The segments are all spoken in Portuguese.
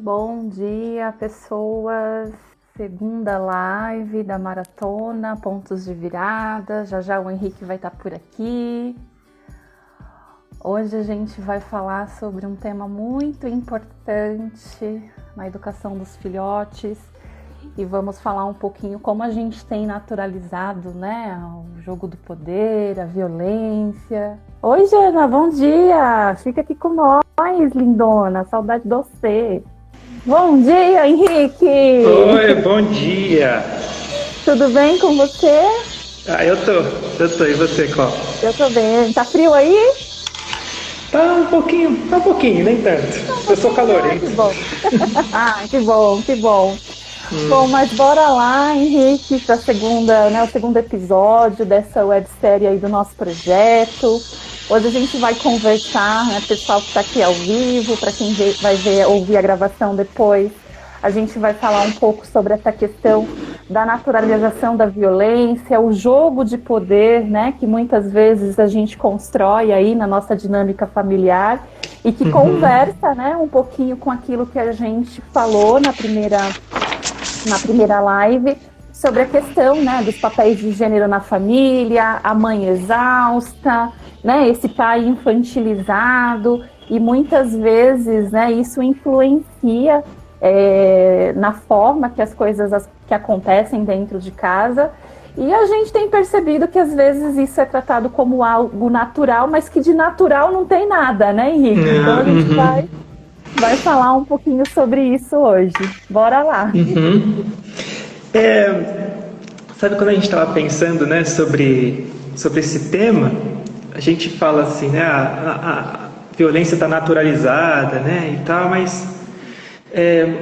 Bom dia, pessoas. Segunda live da maratona, pontos de virada. Já já o Henrique vai estar por aqui. Hoje a gente vai falar sobre um tema muito importante na educação dos filhotes e vamos falar um pouquinho como a gente tem naturalizado, né, o jogo do poder, a violência. Oi, Jana, bom dia! Fica aqui com nós, lindona, saudade de você. Bom dia, Henrique! Oi, bom dia! Tudo bem com você? Eu tô. E você, qual? Eu tô bem. Tá frio aí? Tá um pouquinho, nem tanto. Eu sou calorento. Que bom. Que bom. Bom, mas bora lá, Henrique, para o segundo episódio dessa websérie aí do nosso projeto. Hoje a gente vai conversar, né, pessoal que está aqui ao vivo, para quem ouvir a gravação depois, a gente vai falar um pouco sobre essa questão da naturalização da violência, o jogo de poder, né, que muitas vezes a gente constrói aí na nossa dinâmica familiar e que conversa, né, um pouquinho com aquilo que a gente falou na primeira live, sobre a questão, né, dos papéis de gênero na família, a mãe exausta, né, esse pai infantilizado, e muitas vezes, né, isso influencia na forma que as coisas que acontecem dentro de casa, e a gente tem percebido que às vezes isso é tratado como algo natural, mas que de natural não tem nada, né, Henrique? Então a gente vai falar um pouquinho sobre isso hoje. Bora lá. Sabe quando a gente estava pensando, né, sobre esse tema, a gente fala assim, né, a violência está naturalizada, né, e tal, mas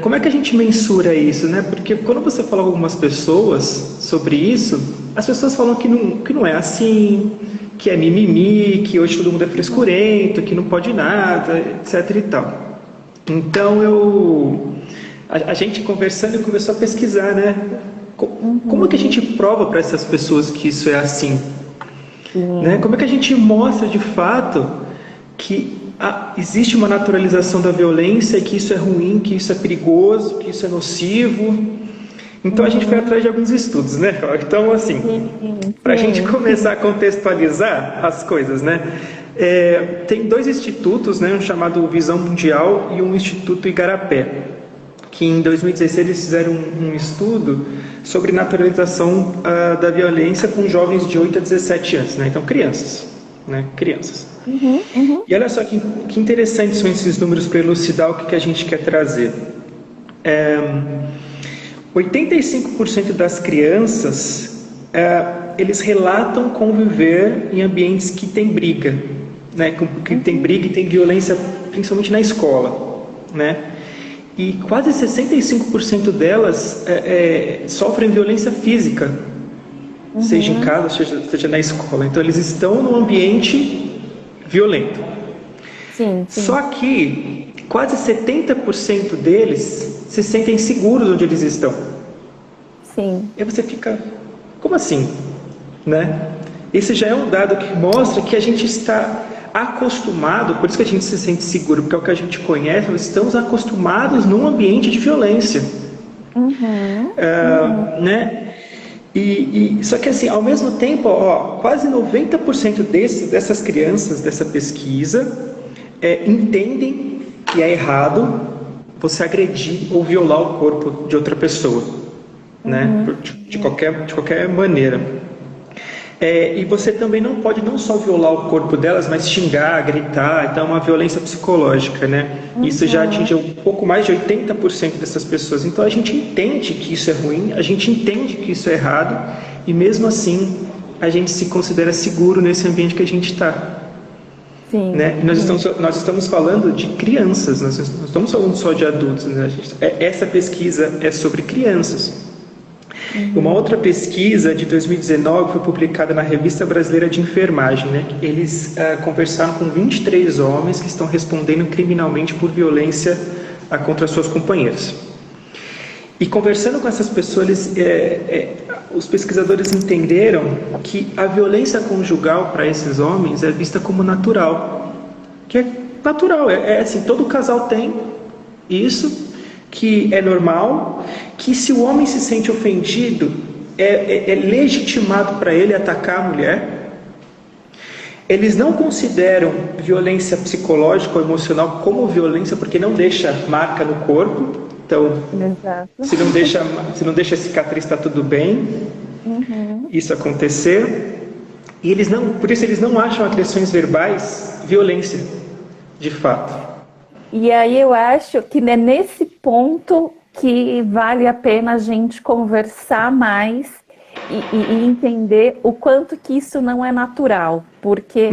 como é que a gente mensura isso, né? Porque quando você fala com algumas pessoas sobre isso, as pessoas falam que não é assim, que é mimimi, que hoje todo mundo é frescurento, que não pode nada, etc e tal. Então a gente conversando começou a pesquisar, né? Como é que a gente prova para essas pessoas que isso é assim? Né? Como é que a gente mostra de fato que existe uma naturalização da violência e que isso é ruim, que isso é perigoso, que isso é nocivo? Então a gente foi atrás de alguns estudos, né? Então, assim, para a gente começar a contextualizar as coisas, né? Tem dois institutos, né? Um chamado Visão Mundial e um Instituto Igarapé, que em 2016 eles fizeram um estudo sobre naturalização da violência com jovens de 8 a 17 anos, né? Então crianças, né? Crianças. E olha só que interessantes são esses números para elucidar o que a gente quer trazer. 85% das crianças, eles relatam conviver em ambientes que tem briga, né? Que tem briga e tem violência, principalmente na escola, né? E quase 65% delas sofrem violência física, seja em casa, seja na escola. Então eles estão num ambiente violento. Sim. Só que quase 70% deles se sentem seguros onde eles estão. Sim. E aí você fica, como assim? Né? Esse já é um dado que mostra que a gente está acostumado, por isso que a gente se sente seguro, porque é o que a gente conhece, nós estamos acostumados num ambiente de violência. Né? Só que assim, ao mesmo tempo, quase 90% dessas crianças dessa pesquisa entendem que é errado você agredir ou violar o corpo de outra pessoa, né? De qualquer maneira. E você também não pode não só violar o corpo delas, mas xingar, gritar. Então é uma violência psicológica, né? Isso já atinge um pouco mais de 80% dessas pessoas. Então a gente entende que isso é ruim, a gente entende que isso é errado, e mesmo assim a gente se considera seguro nesse ambiente que a gente está. Sim. Né? Nós estamos falando de crianças, nós não estamos falando só de adultos, né? Essa pesquisa é sobre crianças. Uma outra pesquisa de 2019 foi publicada na Revista Brasileira de Enfermagem, né? Eles conversaram com 23 homens que estão respondendo criminalmente por violência contra suas companheiras. E conversando com essas pessoas, os pesquisadores entenderam que a violência conjugal para esses homens é vista como natural. Que é natural, assim, todo casal tem isso. que é normal, que se o homem se sente ofendido, é legitimado para ele atacar a mulher. Eles não consideram violência psicológica ou emocional como violência porque não deixa marca no corpo. Então, se não deixa cicatriz, está tudo bem. Isso acontecer. E por isso eles não acham agressões verbais violência, de fato. E aí eu acho que é nesse ponto que vale a pena a gente conversar mais e entender o quanto que isso não é natural. Porque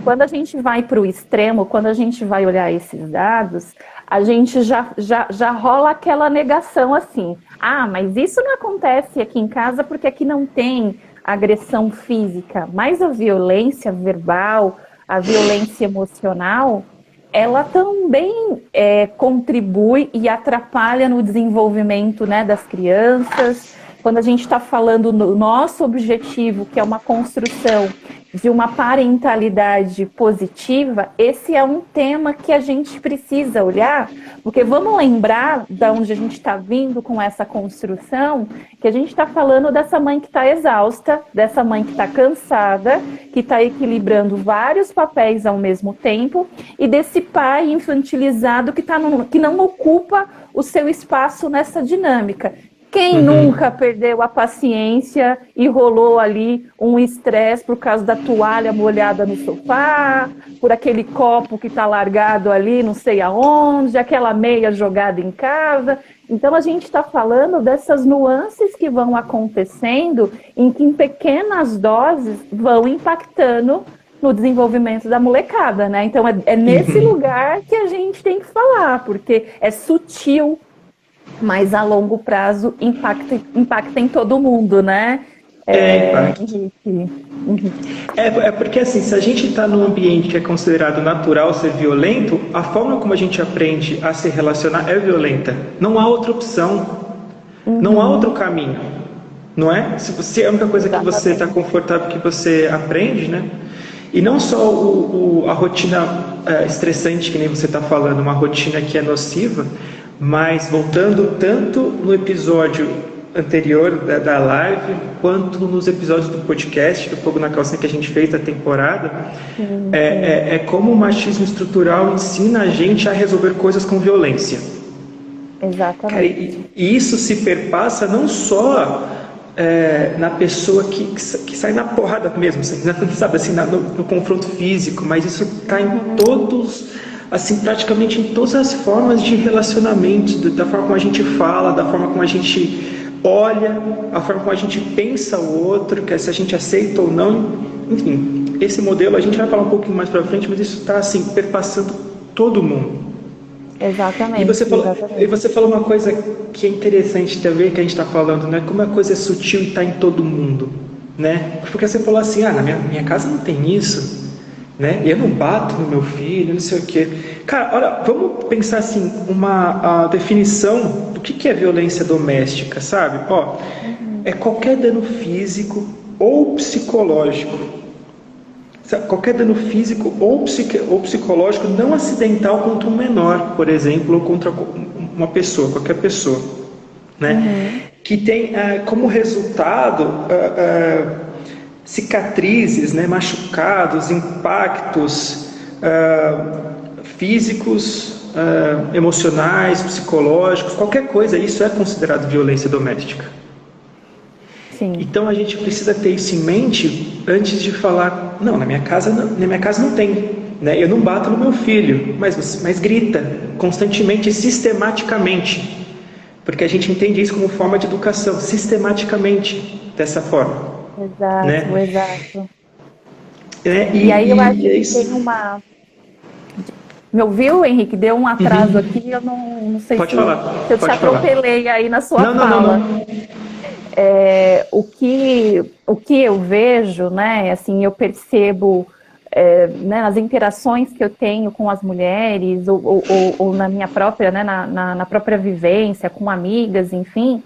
quando a gente vai para o extremo, quando a gente vai olhar esses dados, a gente já rola aquela negação assim. Ah, mas isso não acontece aqui em casa porque aqui não tem agressão física. Mas a violência verbal, a violência emocional, ela também contribui e atrapalha no desenvolvimento, né, das crianças. Quando a gente está falando no nosso objetivo, que é uma construção de uma parentalidade positiva, esse é um tema que a gente precisa olhar, porque vamos lembrar de onde a gente está vindo com essa construção, que a gente está falando dessa mãe que está exausta, dessa mãe que está cansada, que está equilibrando vários papéis ao mesmo tempo, e desse pai infantilizado que não ocupa o seu espaço nessa dinâmica. Quem nunca perdeu a paciência e rolou ali um estresse por causa da toalha molhada no sofá, por aquele copo que está largado ali não sei aonde, aquela meia jogada em casa? Então a gente está falando dessas nuances que vão acontecendo em que em pequenas doses vão impactando no desenvolvimento da molecada, né? Então é nesse lugar que a gente tem que falar, porque é sutil, mas a longo prazo impacta em todo mundo, né? Porque assim, se a gente está num ambiente que é considerado natural ser violento, a forma como a gente aprende a se relacionar é violenta. Não há outra opção, não há outro caminho, não é? Se você é a única coisa que você está confortável que você aprende, né? E não só a rotina estressante que nem você está falando, uma rotina que é nociva, mas voltando tanto no episódio anterior da live, quanto nos episódios do podcast, do Fogo na Calcinha que a gente fez da temporada, é como o machismo estrutural ensina a gente a resolver coisas com violência. Exatamente. Cara, e isso se perpassa não só na pessoa que sai na porrada mesmo, sabe, assim, no confronto físico, mas isso está em todos... assim, praticamente em todas as formas de relacionamento, da forma como a gente fala, da forma como a gente olha, a forma como a gente pensa o outro, que é se a gente aceita ou não, enfim, esse modelo a gente vai falar um pouquinho mais para frente, mas isso está assim, perpassando todo mundo. Exatamente. E você falou uma coisa que é interessante também, que a gente está falando, né? Como a coisa é sutil e está em todo mundo, né? Porque você falou assim, na minha casa não tem isso, né? Eu não bato no meu filho, não sei o quê. Cara, olha, vamos pensar assim, a definição do que é violência doméstica, sabe? É qualquer dano físico ou psicológico. Qualquer dano físico ou psicológico não acidental contra um menor, por exemplo, ou contra uma pessoa, qualquer pessoa, né? Que tem como resultado cicatrizes, né, machucados, impactos físicos, emocionais, psicológicos, qualquer coisa, isso é considerado violência doméstica. Sim. Então a gente precisa ter isso em mente antes de falar, não, na minha casa não tem, né? Eu não bato no meu filho, mas grita constantemente, sistematicamente, porque a gente entende isso como forma de educação, sistematicamente, dessa forma. Exato, né? Exato. E aí eu acho que tem uma... Me ouviu, Henrique? Deu um atraso aqui, eu não sei se eu te atropelei aí na sua fala. Não. O que eu vejo, né, assim, eu percebo né, nas interações que eu tenho com as mulheres, ou na minha própria, né, na própria vivência, com amigas, enfim,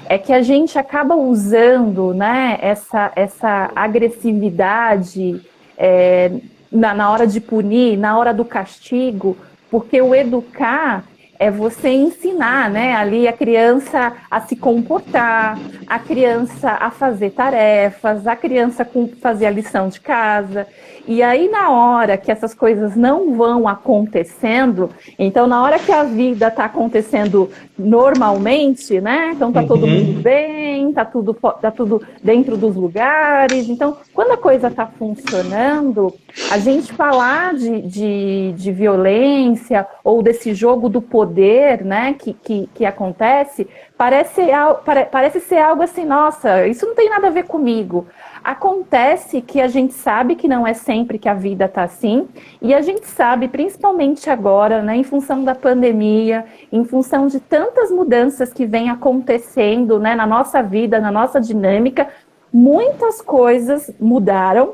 é que a gente acaba usando, né, essa agressividade na hora de punir, na hora do castigo, porque o educar, é você ensinar, né, ali a criança a se comportar, a criança a fazer tarefas, a criança fazer a lição de casa. E aí, na hora que essas coisas não vão acontecendo, então, na hora que a vida está acontecendo normalmente, né, então tá todo mundo bem, tá tudo dentro dos lugares. Então, quando a coisa está funcionando, a gente falar de violência ou desse jogo do poder, né, que acontece, parece ser algo assim, nossa, isso não tem nada a ver comigo. Acontece que a gente sabe que não é sempre que a vida está assim, e a gente sabe, principalmente agora, né, em função da pandemia, em função de tantas mudanças que vêm acontecendo, né, na nossa vida, na nossa dinâmica, muitas coisas mudaram.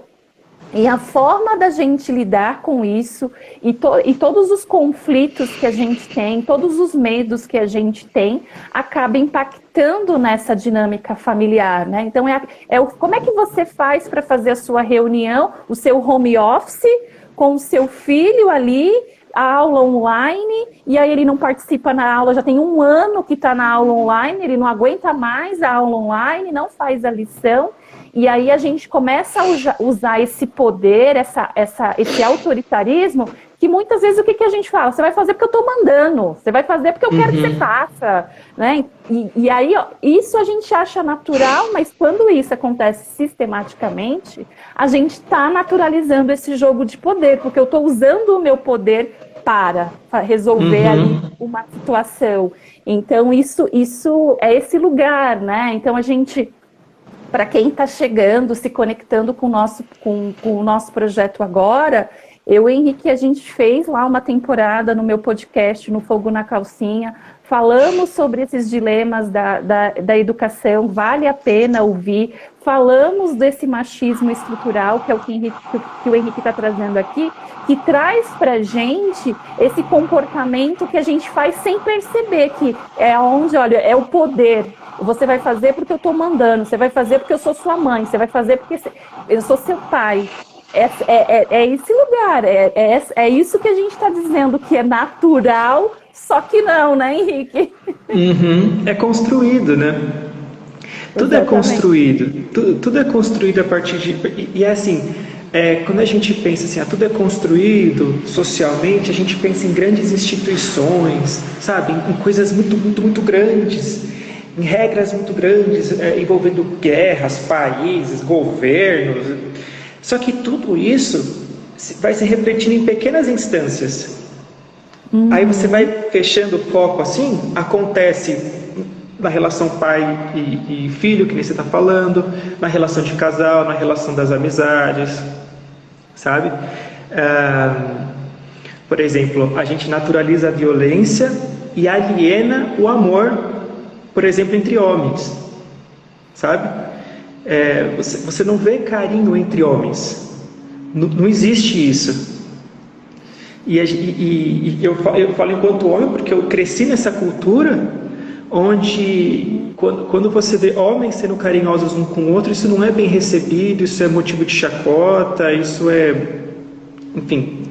E a forma da gente lidar com isso e todos os conflitos que a gente tem, todos os medos que a gente tem, acaba impactando nessa dinâmica familiar, né? Então, como é que você faz para fazer a sua reunião, o seu home office, com o seu filho ali, a aula online, e aí ele não participa na aula, já tem 1 ano que está na aula online, ele não aguenta mais a aula online, não faz a lição. E aí a gente começa a usar esse poder, esse autoritarismo, que muitas vezes o que a gente fala? Você vai fazer porque eu estou mandando, você vai fazer porque eu quero que você faça. Né? E aí, ó, isso a gente acha natural, mas quando isso acontece sistematicamente, a gente está naturalizando esse jogo de poder, porque eu estou usando o meu poder para resolver ali uma situação. Então, isso é esse lugar, né? Então, a gente... Para quem está chegando, se conectando com o nosso projeto agora, eu e Henrique, a gente fez lá uma temporada no meu podcast, no Fogo na Calcinha, falamos sobre esses dilemas da educação, vale a pena ouvir, falamos desse machismo estrutural, que é o que o Henrique está trazendo aqui, que traz para a gente esse comportamento que a gente faz sem perceber, que é onde, olha, é o poder. Você vai fazer porque eu estou mandando, você vai fazer porque eu sou sua mãe, você vai fazer porque eu sou seu pai. É esse lugar, é isso que a gente está dizendo que é natural, só que não, né, Henrique? É construído, né? Tudo é construído, tudo é construído a partir de... E é assim, quando a gente pensa assim, tudo é construído socialmente, a gente pensa em grandes instituições, sabe? Em coisas muito, muito, muito grandes, em regras muito grandes, envolvendo guerras, países, governos. Só que tudo isso vai se refletindo em pequenas instâncias. Aí você vai fechando o foco assim, acontece na relação pai e filho, que nem você está falando, na relação de casal, na relação das amizades, sabe? Por exemplo, a gente naturaliza a violência e aliena o amor, por exemplo, entre homens, sabe? Você não vê carinho entre homens, não existe isso. E eu falo enquanto homem porque eu cresci nessa cultura onde quando você vê homens sendo carinhosos um com o outro, isso não é bem recebido, isso é motivo de chacota, isso enfim,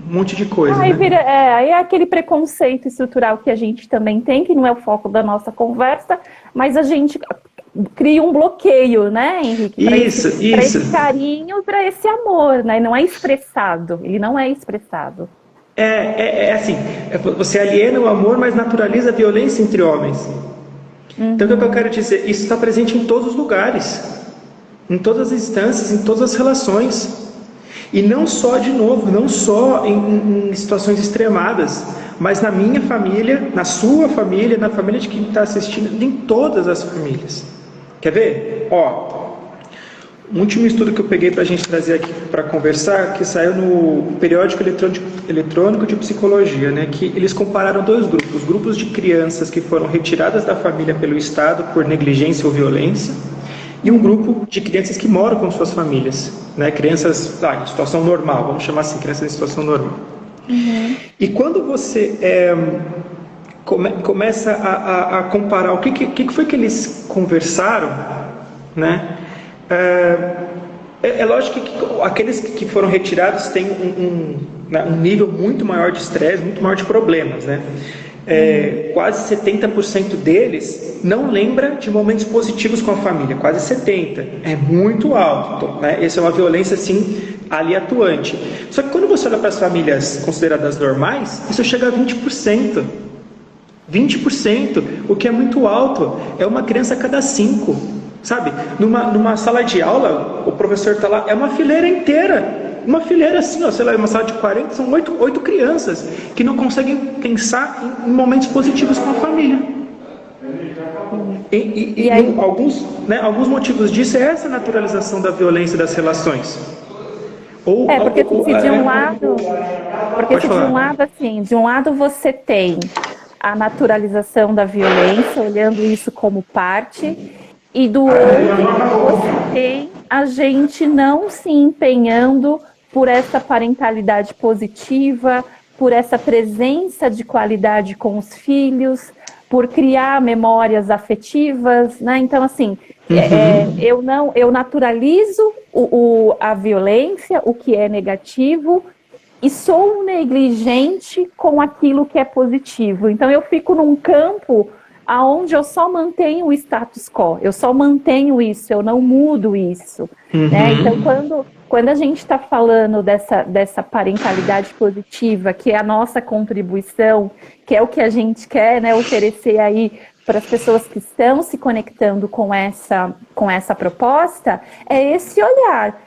um monte de coisa. Aí, né? Aí é aquele preconceito estrutural que a gente também tem, que não é o foco da nossa conversa, mas a gente cria um bloqueio, né, Henrique? Para esse carinho, para esse amor, né? Não é expressado, ele não é expressado. Assim, você aliena o amor, mas naturaliza a violência entre homens. Então, o que eu quero dizer? Isso está presente em todos os lugares, em todas as instâncias, em todas as relações. E não só, de novo, não só em situações extremadas, mas na minha família, na sua família, na família de quem está assistindo, em todas as famílias. Quer ver? Um último estudo que eu peguei para a gente trazer aqui para conversar, que saiu no periódico eletrônico de psicologia, né, que eles compararam 2 grupos, grupos de crianças que foram retiradas da família pelo Estado por negligência ou violência, e um grupo de crianças que moram com suas famílias, né, crianças em situação normal, vamos chamar assim, crianças em situação normal. E quando você começa a comparar o que foi que eles conversaram, né? É lógico que aqueles que foram retirados têm um nível muito maior de estresse, muito maior de problemas, né? quase 70% deles não lembra de momentos positivos com a família, quase 70%. É muito alto, né? Essa é uma violência, assim, ali atuante. Só que quando você olha para as famílias consideradas normais, isso chega a 20%. 20%, o que é muito alto, é uma criança a cada 5, sabe? Numa sala de aula, o professor está lá, é uma fileira inteira, uma fileira assim, ó, sei lá, uma sala de 40, são 8 crianças que não conseguem pensar em momentos positivos com a família. E aí, alguns motivos disso é essa naturalização da violência das relações. Porque assim, de um lado você tem a naturalização da violência, olhando isso como parte, e do outro você tem a gente não se empenhando por essa parentalidade positiva, por essa presença de qualidade com os filhos, por criar memórias afetivas, né? Então, assim, eu naturalizo a violência, o que é negativo, e sou negligente com aquilo que é positivo. Então, eu fico num campo onde eu só mantenho o status quo, eu só mantenho isso, eu não mudo isso. Né? Então, quando a gente está falando dessa parentalidade positiva, que é a nossa contribuição, que é o que a gente quer, né, oferecer aí para as pessoas que estão se conectando com essa proposta, é esse olhar.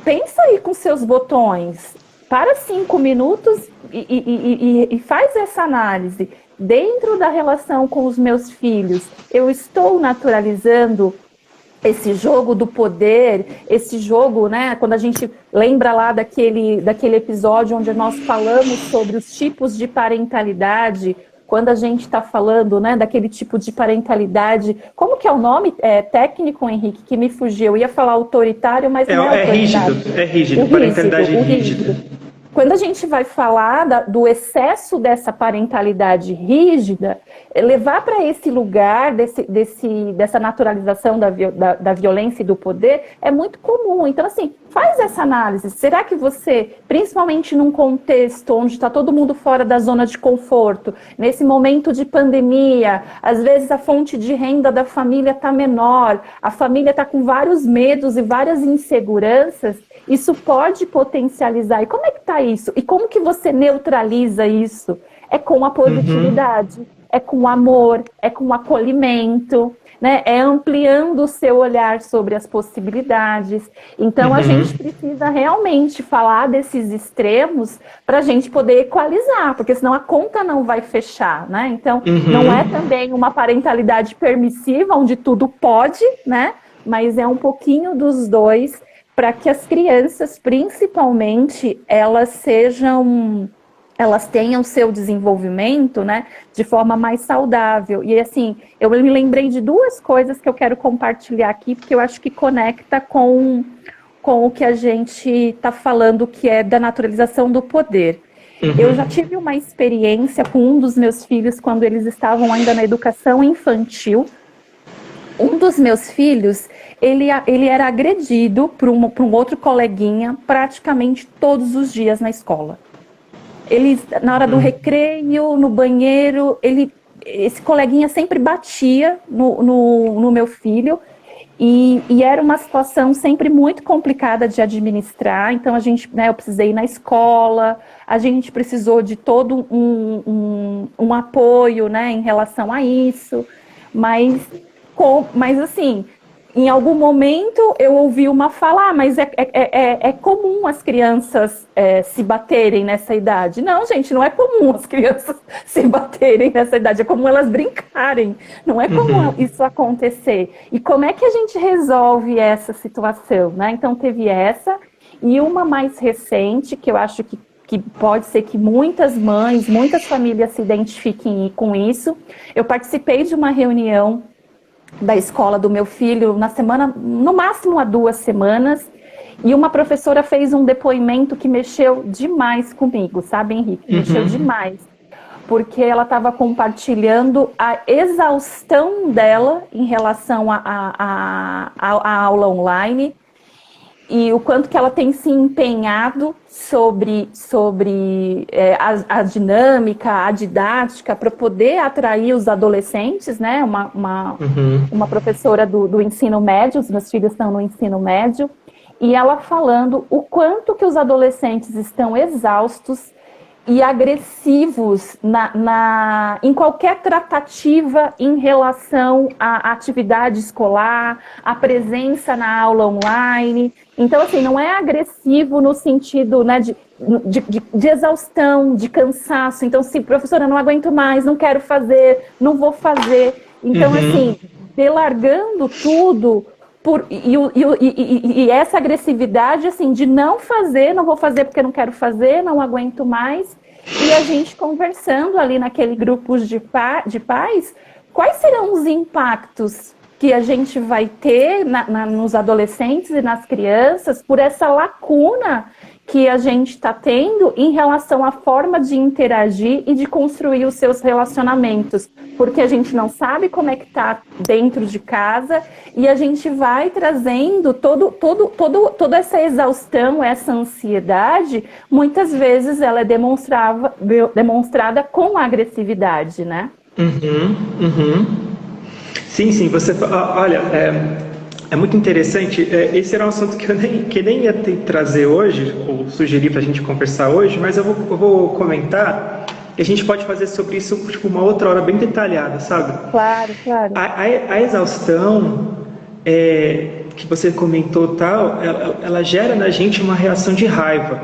Pensa aí com seus botões, para 5 minutos e faz essa análise. Dentro da relação com os meus filhos, eu estou naturalizando esse jogo do poder, esse jogo, né? Quando a gente lembra lá daquele episódio onde nós falamos sobre os tipos de parentalidade, quando a gente está falando, né, daquele tipo de parentalidade, como que é o nome técnico, Henrique, que me fugiu? Eu ia falar autoritário, mas não é autoritário. É rígido, parentalidade rígida. Quando a gente vai falar do excesso dessa parentalidade rígida, levar para esse lugar dessa naturalização da violência e do poder é muito comum. Então, assim, faz essa análise. Será que você, principalmente num contexto onde está todo mundo fora da zona de conforto, nesse momento de pandemia, às vezes a fonte de renda da família está menor, a família está com vários medos e várias inseguranças, isso pode potencializar. E como é que está isso? E como que você neutraliza isso? É com a positividade, é com o amor, é com o acolhimento, né? É ampliando o seu olhar sobre as possibilidades. Então, a gente precisa realmente falar desses extremos para a gente poder equalizar, porque senão a conta não vai fechar, né? Então, não é também uma parentalidade permissiva, onde tudo pode, né? Mas é um pouquinho dos dois, para que as crianças, principalmente, elas tenham seu desenvolvimento, né, de forma mais saudável. E assim, eu me lembrei de 2 coisas que eu quero compartilhar aqui, porque eu acho que conecta com o que a gente está falando, que é da naturalização do poder. Eu já tive uma experiência com um dos meus filhos, quando eles estavam ainda na educação infantil. Um dos meus filhos, ele era agredido por um outro coleguinha praticamente todos os dias na escola. Ele, na hora do recreio, no banheiro, esse coleguinha sempre batia no meu filho, e era uma situação sempre muito complicada de administrar. Então, eu precisei ir na escola, a gente precisou de todo um apoio, né, em relação a isso, mas assim, em algum momento eu ouvi uma fala, mas é comum as crianças se baterem nessa idade. Não, gente, não é comum as crianças se baterem nessa idade, é comum elas brincarem, não é comum isso acontecer. E como é que a gente resolve essa situação, né? Então teve essa, e uma mais recente, que eu acho que pode ser que muitas mães, muitas famílias se identifiquem com isso. Eu participei de uma reunião da escola do meu filho na semana, no máximo há 2 semanas, e uma professora fez um depoimento que mexeu demais comigo, sabe, Henrique? Mexeu demais, porque ela estava compartilhando a exaustão dela em relação à aula online, e o quanto que ela tem se empenhado sobre a dinâmica, a didática, para poder atrair os adolescentes, né? Uma professora do ensino médio, os meus filhos estão no ensino médio, e ela falando o quanto que os adolescentes estão exaustos e agressivos em qualquer tratativa em relação à atividade escolar, à presença na aula online. Então, assim, não é agressivo no sentido, né, de exaustão, de cansaço. Então, se professora, não aguento mais, não quero fazer, não vou fazer. Então, assim, delargando tudo... E essa agressividade, assim, de não fazer, não vou fazer porque não quero fazer, não aguento mais, e a gente conversando ali naquele grupo de pais, quais serão os impactos que a gente vai ter nos adolescentes e nas crianças por essa lacuna que a gente está tendo em relação à forma de interagir e de construir os seus relacionamentos, porque a gente não sabe como é que está dentro de casa e a gente vai trazendo toda essa exaustão, essa ansiedade, muitas vezes ela é demonstrada com agressividade, né? Sim, você... Olha, é muito interessante. Esse era um assunto que eu nem ia trazer hoje, ou sugerir para a gente conversar hoje, mas eu vou comentar que a gente pode fazer sobre isso tipo, uma outra hora bem detalhada, sabe? Claro. A exaustão que você comentou tal, ela gera na gente uma reação de raiva,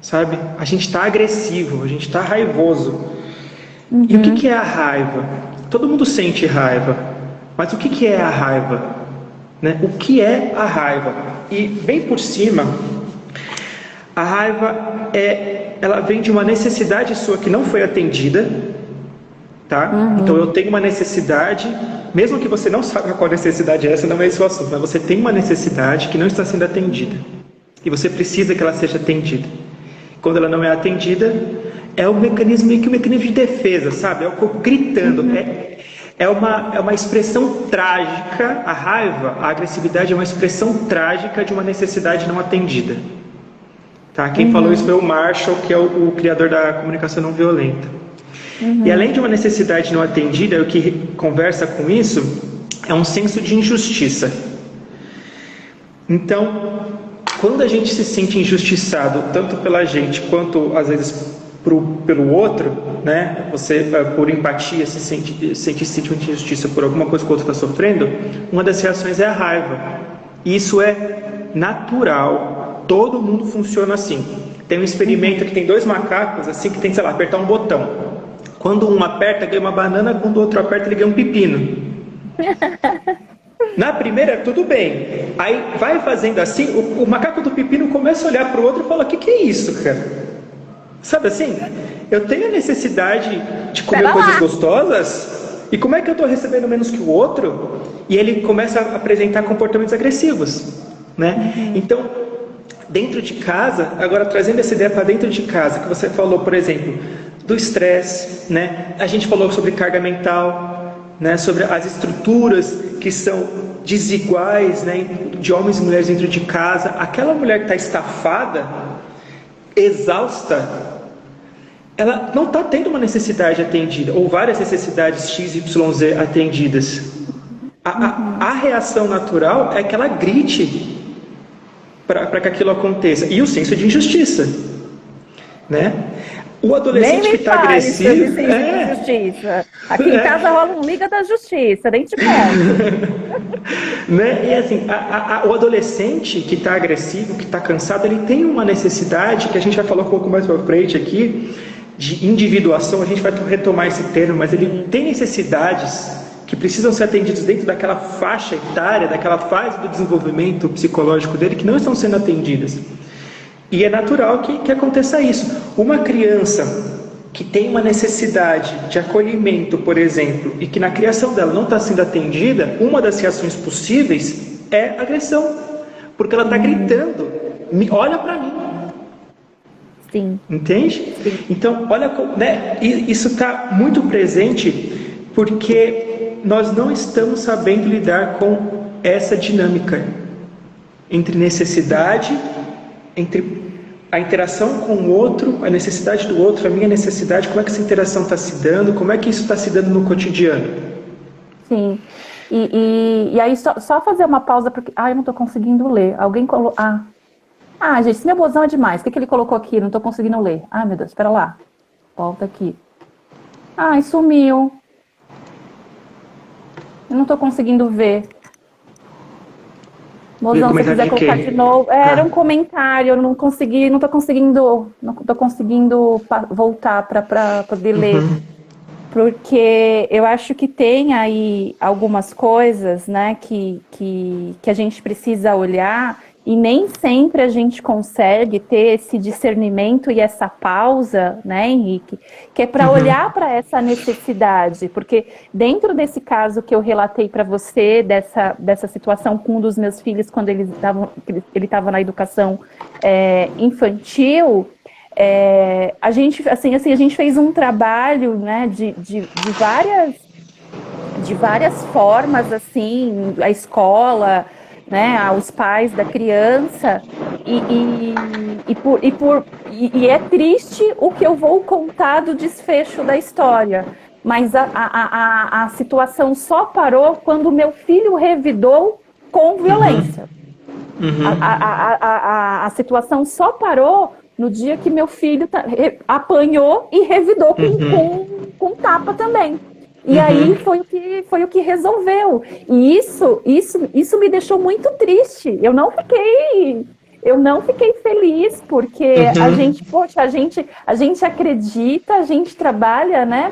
sabe? A gente está agressivo, a gente está raivoso. E o que é a raiva? Todo mundo sente raiva, mas o que é a raiva? Né? O que é a raiva? E bem por cima, a raiva ela vem de uma necessidade sua que não foi atendida, tá? Então eu tenho uma necessidade, mesmo que você não saiba qual necessidade é essa, não é esse o assunto, mas você tem uma necessidade que não está sendo atendida e você precisa que ela seja atendida. Quando ela não é atendida, é um mecanismo meio que um mecanismo de defesa, sabe? É o corpo gritando. É uma expressão trágica, a raiva, a agressividade é uma expressão trágica de uma necessidade não atendida. Tá? Quem falou isso foi o Marshall, que é o criador da comunicação não violenta. E além de uma necessidade não atendida, o que conversa com isso é um senso de injustiça. Então, quando a gente se sente injustiçado, tanto pela gente quanto às vezes pelo outro, né? Você, por empatia, se sente uma injustiça por alguma coisa que o outro está sofrendo, uma das reações é a raiva. Isso é natural, todo mundo funciona assim. Tem um experimento que tem dois macacos, assim, que tem, sei lá, apertar um botão. Quando um aperta, ganha uma banana, quando o outro aperta, ele ganha um pepino. Na primeira, tudo bem. Aí vai fazendo assim, o macaco do pepino começa a olhar para o outro e fala, o que é isso, cara? Sabe assim, eu tenho a necessidade de comer coisas gostosas, e como é que eu estou recebendo menos que o outro? E ele começa a apresentar comportamentos agressivos, né? Então, dentro de casa, agora trazendo essa ideia para dentro de casa, que você falou, por exemplo, do estresse, né? A gente falou sobre carga mental, né? Sobre as estruturas que são desiguais, né? De homens e mulheres dentro de casa. Aquela mulher que está estafada, exausta, ela não está tendo uma necessidade atendida, ou várias necessidades X, Y, Z atendidas. A reação natural é que ela grite para que aquilo aconteça. E o senso de injustiça, né? O adolescente que está agressivo... De justiça. Aqui em casa rola um Liga da Justiça, nem te conto. Né? E assim, o adolescente que está agressivo, que está cansado, ele tem uma necessidade, que a gente vai falar um pouco mais para frente aqui, de individuação, a gente vai retomar esse termo, mas ele tem necessidades que precisam ser atendidas dentro daquela faixa etária, daquela fase do desenvolvimento psicológico dele, que não estão sendo atendidas. E é natural que aconteça isso. Uma criança que tem uma necessidade de acolhimento, por exemplo, e que na criação dela não está sendo atendida, uma das reações possíveis é agressão, porque ela está gritando, olha para mim. Sim. Entende? Sim. Então, olha, né, isso está muito presente porque nós não estamos sabendo lidar com essa dinâmica. entre necessidade, entre a interação com o outro, a necessidade do outro, a minha necessidade, como é que essa interação está se dando, como é que isso está se dando no cotidiano? Sim. E aí, só fazer uma pausa, porque... eu não estou conseguindo ler. Alguém colocou... gente, esse meu bozão é demais. O que ele colocou aqui? Não estou conseguindo ler. Meu Deus, espera lá. Volta aqui. Sumiu. Eu não estou conseguindo ver. Mozão, se você quiser colocar de novo. Era um comentário, eu não estou conseguindo voltar para poder ler. Porque eu acho que tem aí algumas coisas, né, que a gente precisa olhar, e nem sempre a gente consegue ter esse discernimento e essa pausa, né, Henrique, que é para olhar para essa necessidade, porque dentro desse caso que eu relatei para você, dessa situação com um dos meus filhos, quando ele estava na educação infantil, a gente fez um trabalho, né, de várias formas, assim, a escola, né, os pais da criança, e é triste o que eu vou contar do desfecho da história, mas a situação só parou quando meu filho revidou com violência. A situação só parou no dia que meu filho apanhou e revidou com tapa também. E aí foi o que resolveu. E isso me deixou muito triste. Eu não fiquei feliz, porque a gente acredita, a gente trabalha, né,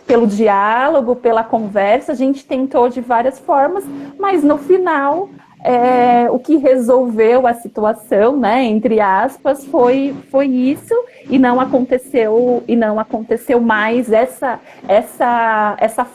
pelo diálogo, pela conversa, a gente tentou de várias formas, mas no final o que resolveu a situação, né, entre aspas, foi isso, e não aconteceu mais essa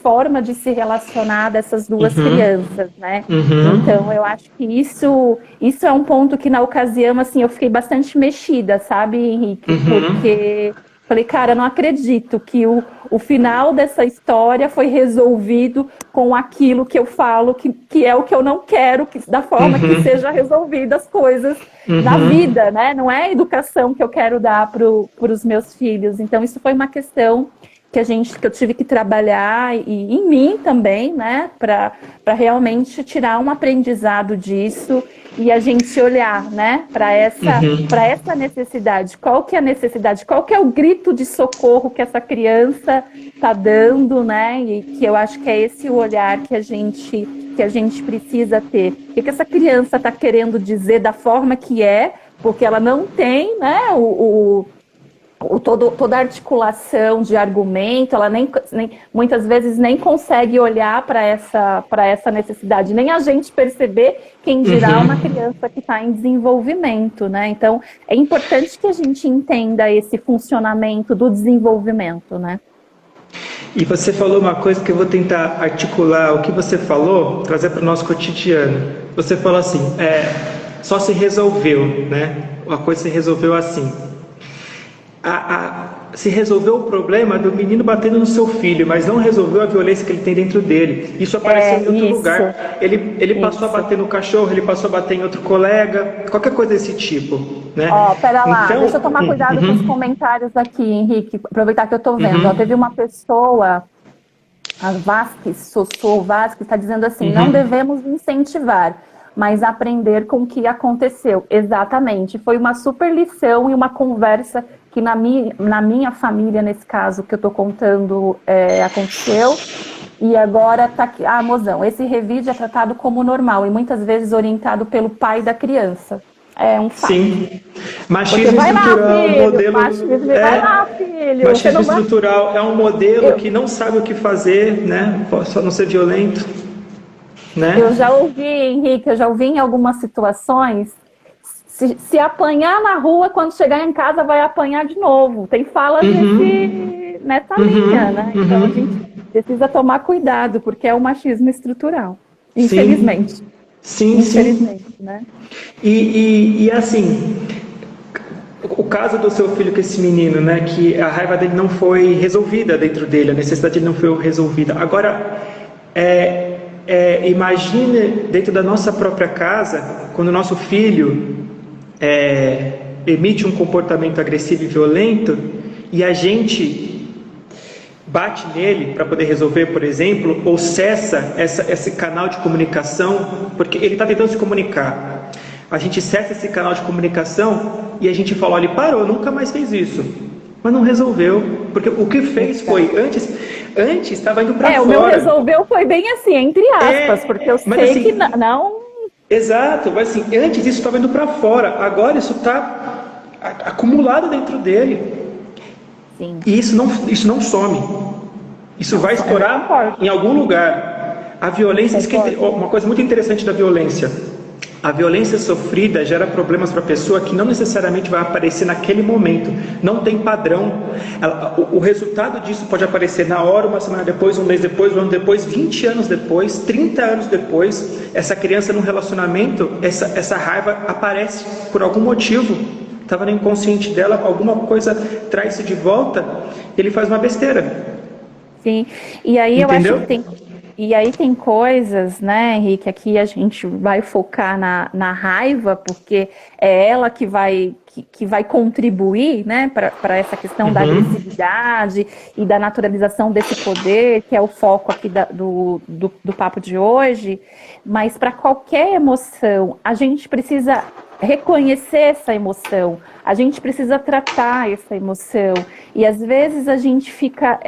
forma de se relacionar dessas duas crianças, né? Então eu acho que isso é um ponto que na ocasião, assim, eu fiquei bastante mexida, sabe, Henrique? Porque falei, cara, não acredito que o final dessa história foi resolvido com aquilo que eu falo, que é o que eu não quero, da forma que seja resolvidas as coisas na vida, né? Não é a educação que eu quero dar para os meus filhos. Então, isso foi uma questão que eu tive que trabalhar, e em mim também, né? Para realmente tirar um aprendizado disso e a gente olhar, né, para essa necessidade. Qual que é a necessidade? Qual que é o grito de socorro que essa criança está dando, né? E que eu acho que é esse o olhar que a gente precisa ter. O que essa criança está querendo dizer da forma que é, porque ela não tem, né, toda a articulação de argumento, ela muitas vezes nem consegue olhar para essa necessidade, nem a gente perceber, quem dirá uma criança que está em desenvolvimento, né? Então, é importante que a gente entenda esse funcionamento do desenvolvimento, né? E você falou uma coisa que eu vou tentar articular o que você falou, trazer para o nosso cotidiano. Você falou assim, só se resolveu, né? A coisa se resolveu assim. Se resolveu o problema do menino batendo no seu filho, mas não resolveu a violência que ele tem dentro dele. Isso apareceu em outro lugar. Ele passou a bater no cachorro, ele passou a bater em outro colega, qualquer coisa desse tipo, né? Pera lá, então, deixa eu tomar cuidado com os comentários aqui, Henrique, aproveitar que eu estou vendo. Teve uma pessoa, a Sossô Vasquez, está dizendo assim, não devemos incentivar, mas aprender com o que aconteceu. Exatamente, foi uma super lição e uma conversa que na minha família, nesse caso que eu estou contando, aconteceu, e agora está aqui. Mozão, esse revide é tratado como normal e muitas vezes orientado pelo pai da criança. É um fato. Sim. Machismo estrutural é um modelo. Vai lá, filho. Machismo estrutural é um modelo que não sabe o que fazer, né? Só não ser violento. Né? Eu já ouvi, Henrique, em algumas situações, se apanhar na rua, quando chegar em casa vai apanhar de novo. Tem fala nessa linha, né? Então a gente precisa tomar cuidado, porque é o machismo estrutural, infelizmente. Sim, infelizmente, né? E assim, o caso do seu filho com esse menino, né? Que a raiva dele não foi resolvida dentro dele, a necessidade dele não foi resolvida. Agora, imagine dentro da nossa própria casa, quando o nosso filho emite um comportamento agressivo e violento e a gente bate nele para poder resolver, por exemplo, ou cessa esse canal de comunicação, porque ele está tentando se comunicar. A gente cessa esse canal de comunicação e a gente fala, olha, ele parou, nunca mais fez isso. Mas não resolveu, porque o que fez foi, antes estava indo para fora. O meu resolveu foi bem assim, entre aspas, porque eu sei assim, que não... Exato, mas assim, antes isso estava indo para fora, agora isso está acumulado dentro dele. Sim. E isso não some. Isso vai estourar em algum lugar. A violência, uma coisa muito interessante da violência. A violência sofrida gera problemas para a pessoa que não necessariamente vai aparecer naquele momento. Não tem padrão. O resultado disso pode aparecer na hora, uma semana depois, um mês depois, um ano depois, 20 anos depois, 30 anos depois. Essa criança num relacionamento, essa raiva aparece por algum motivo. Estava no inconsciente dela, alguma coisa traz isso de volta, ele faz uma besteira. Sim, e aí entendeu? Eu acho que tem coisas, né, Henrique, aqui a gente vai focar na raiva, porque é ela que vai contribuir, né, para essa questão da agressividade e da naturalização desse poder, que é o foco aqui do papo de hoje. Mas para qualquer emoção, a gente precisa reconhecer essa emoção, a gente precisa tratar essa emoção, e às vezes a gente fica,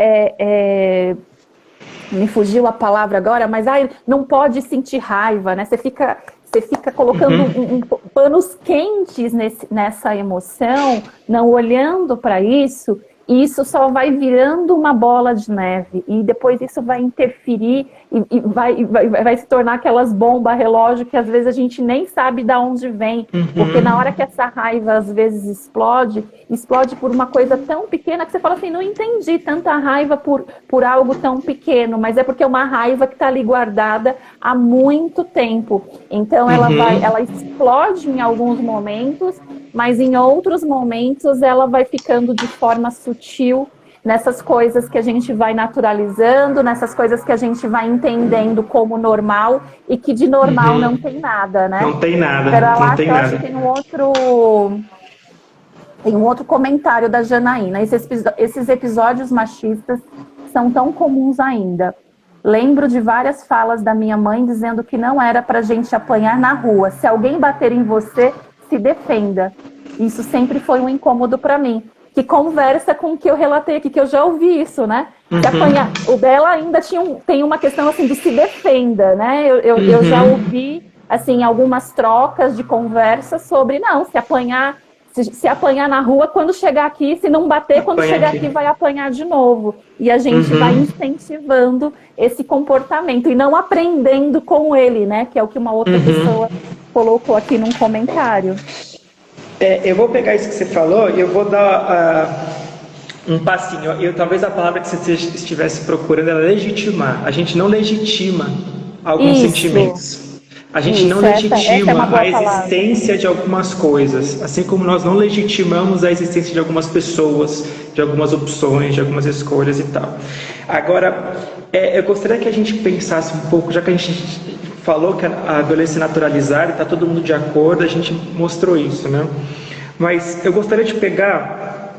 me fugiu a palavra agora, mas não pode sentir raiva, né? Você fica colocando panos quentes nessa emoção, não olhando para isso, e isso só vai virando uma bola de neve, e depois isso vai interferir e vai se tornar aquelas bombas relógio que às vezes a gente nem sabe de onde vem, porque na hora que essa raiva às vezes explode por uma coisa tão pequena que você fala assim, não entendi tanta raiva por algo tão pequeno, mas é porque é uma raiva que está ali guardada há muito tempo. Então ela explode em alguns momentos, mas em outros momentos ela vai ficando de forma sutil nessas coisas que a gente vai naturalizando, nessas coisas que a gente vai entendendo como normal e que de normal não tem nada, né? Não tem nada, Eu acho que tem um outro comentário da Janaína. Esses episódios machistas são tão comuns ainda. Lembro de várias falas da minha mãe dizendo que não era pra gente apanhar na rua. Se alguém bater em você, se defenda. Isso sempre foi um incômodo para mim. Que conversa com o que eu relatei aqui, que eu já ouvi isso, né? Que apanhar. O dela ainda tem uma questão assim do se defenda, né? Eu já ouvi assim algumas trocas de conversa sobre se apanhar na rua, quando chegar aqui, se não bater, quando chegar aqui vai apanhar de novo. E a gente vai incentivando esse comportamento e não aprendendo com ele, né? Que é o que uma outra pessoa colocou aqui num comentário. Eu vou pegar isso que você falou e eu vou dar um passinho. Talvez a palavra que você estivesse procurando era legitimar. A gente não legitima alguns sentimentos. A gente não legitima a existência de algumas coisas, assim como nós não legitimamos a existência de algumas pessoas, de algumas opções, de algumas escolhas e tal. Agora, eu gostaria que a gente pensasse um pouco, já que a gente falou que a violência é naturalizada e está todo mundo de acordo, a gente mostrou isso, né? Mas eu gostaria de pegar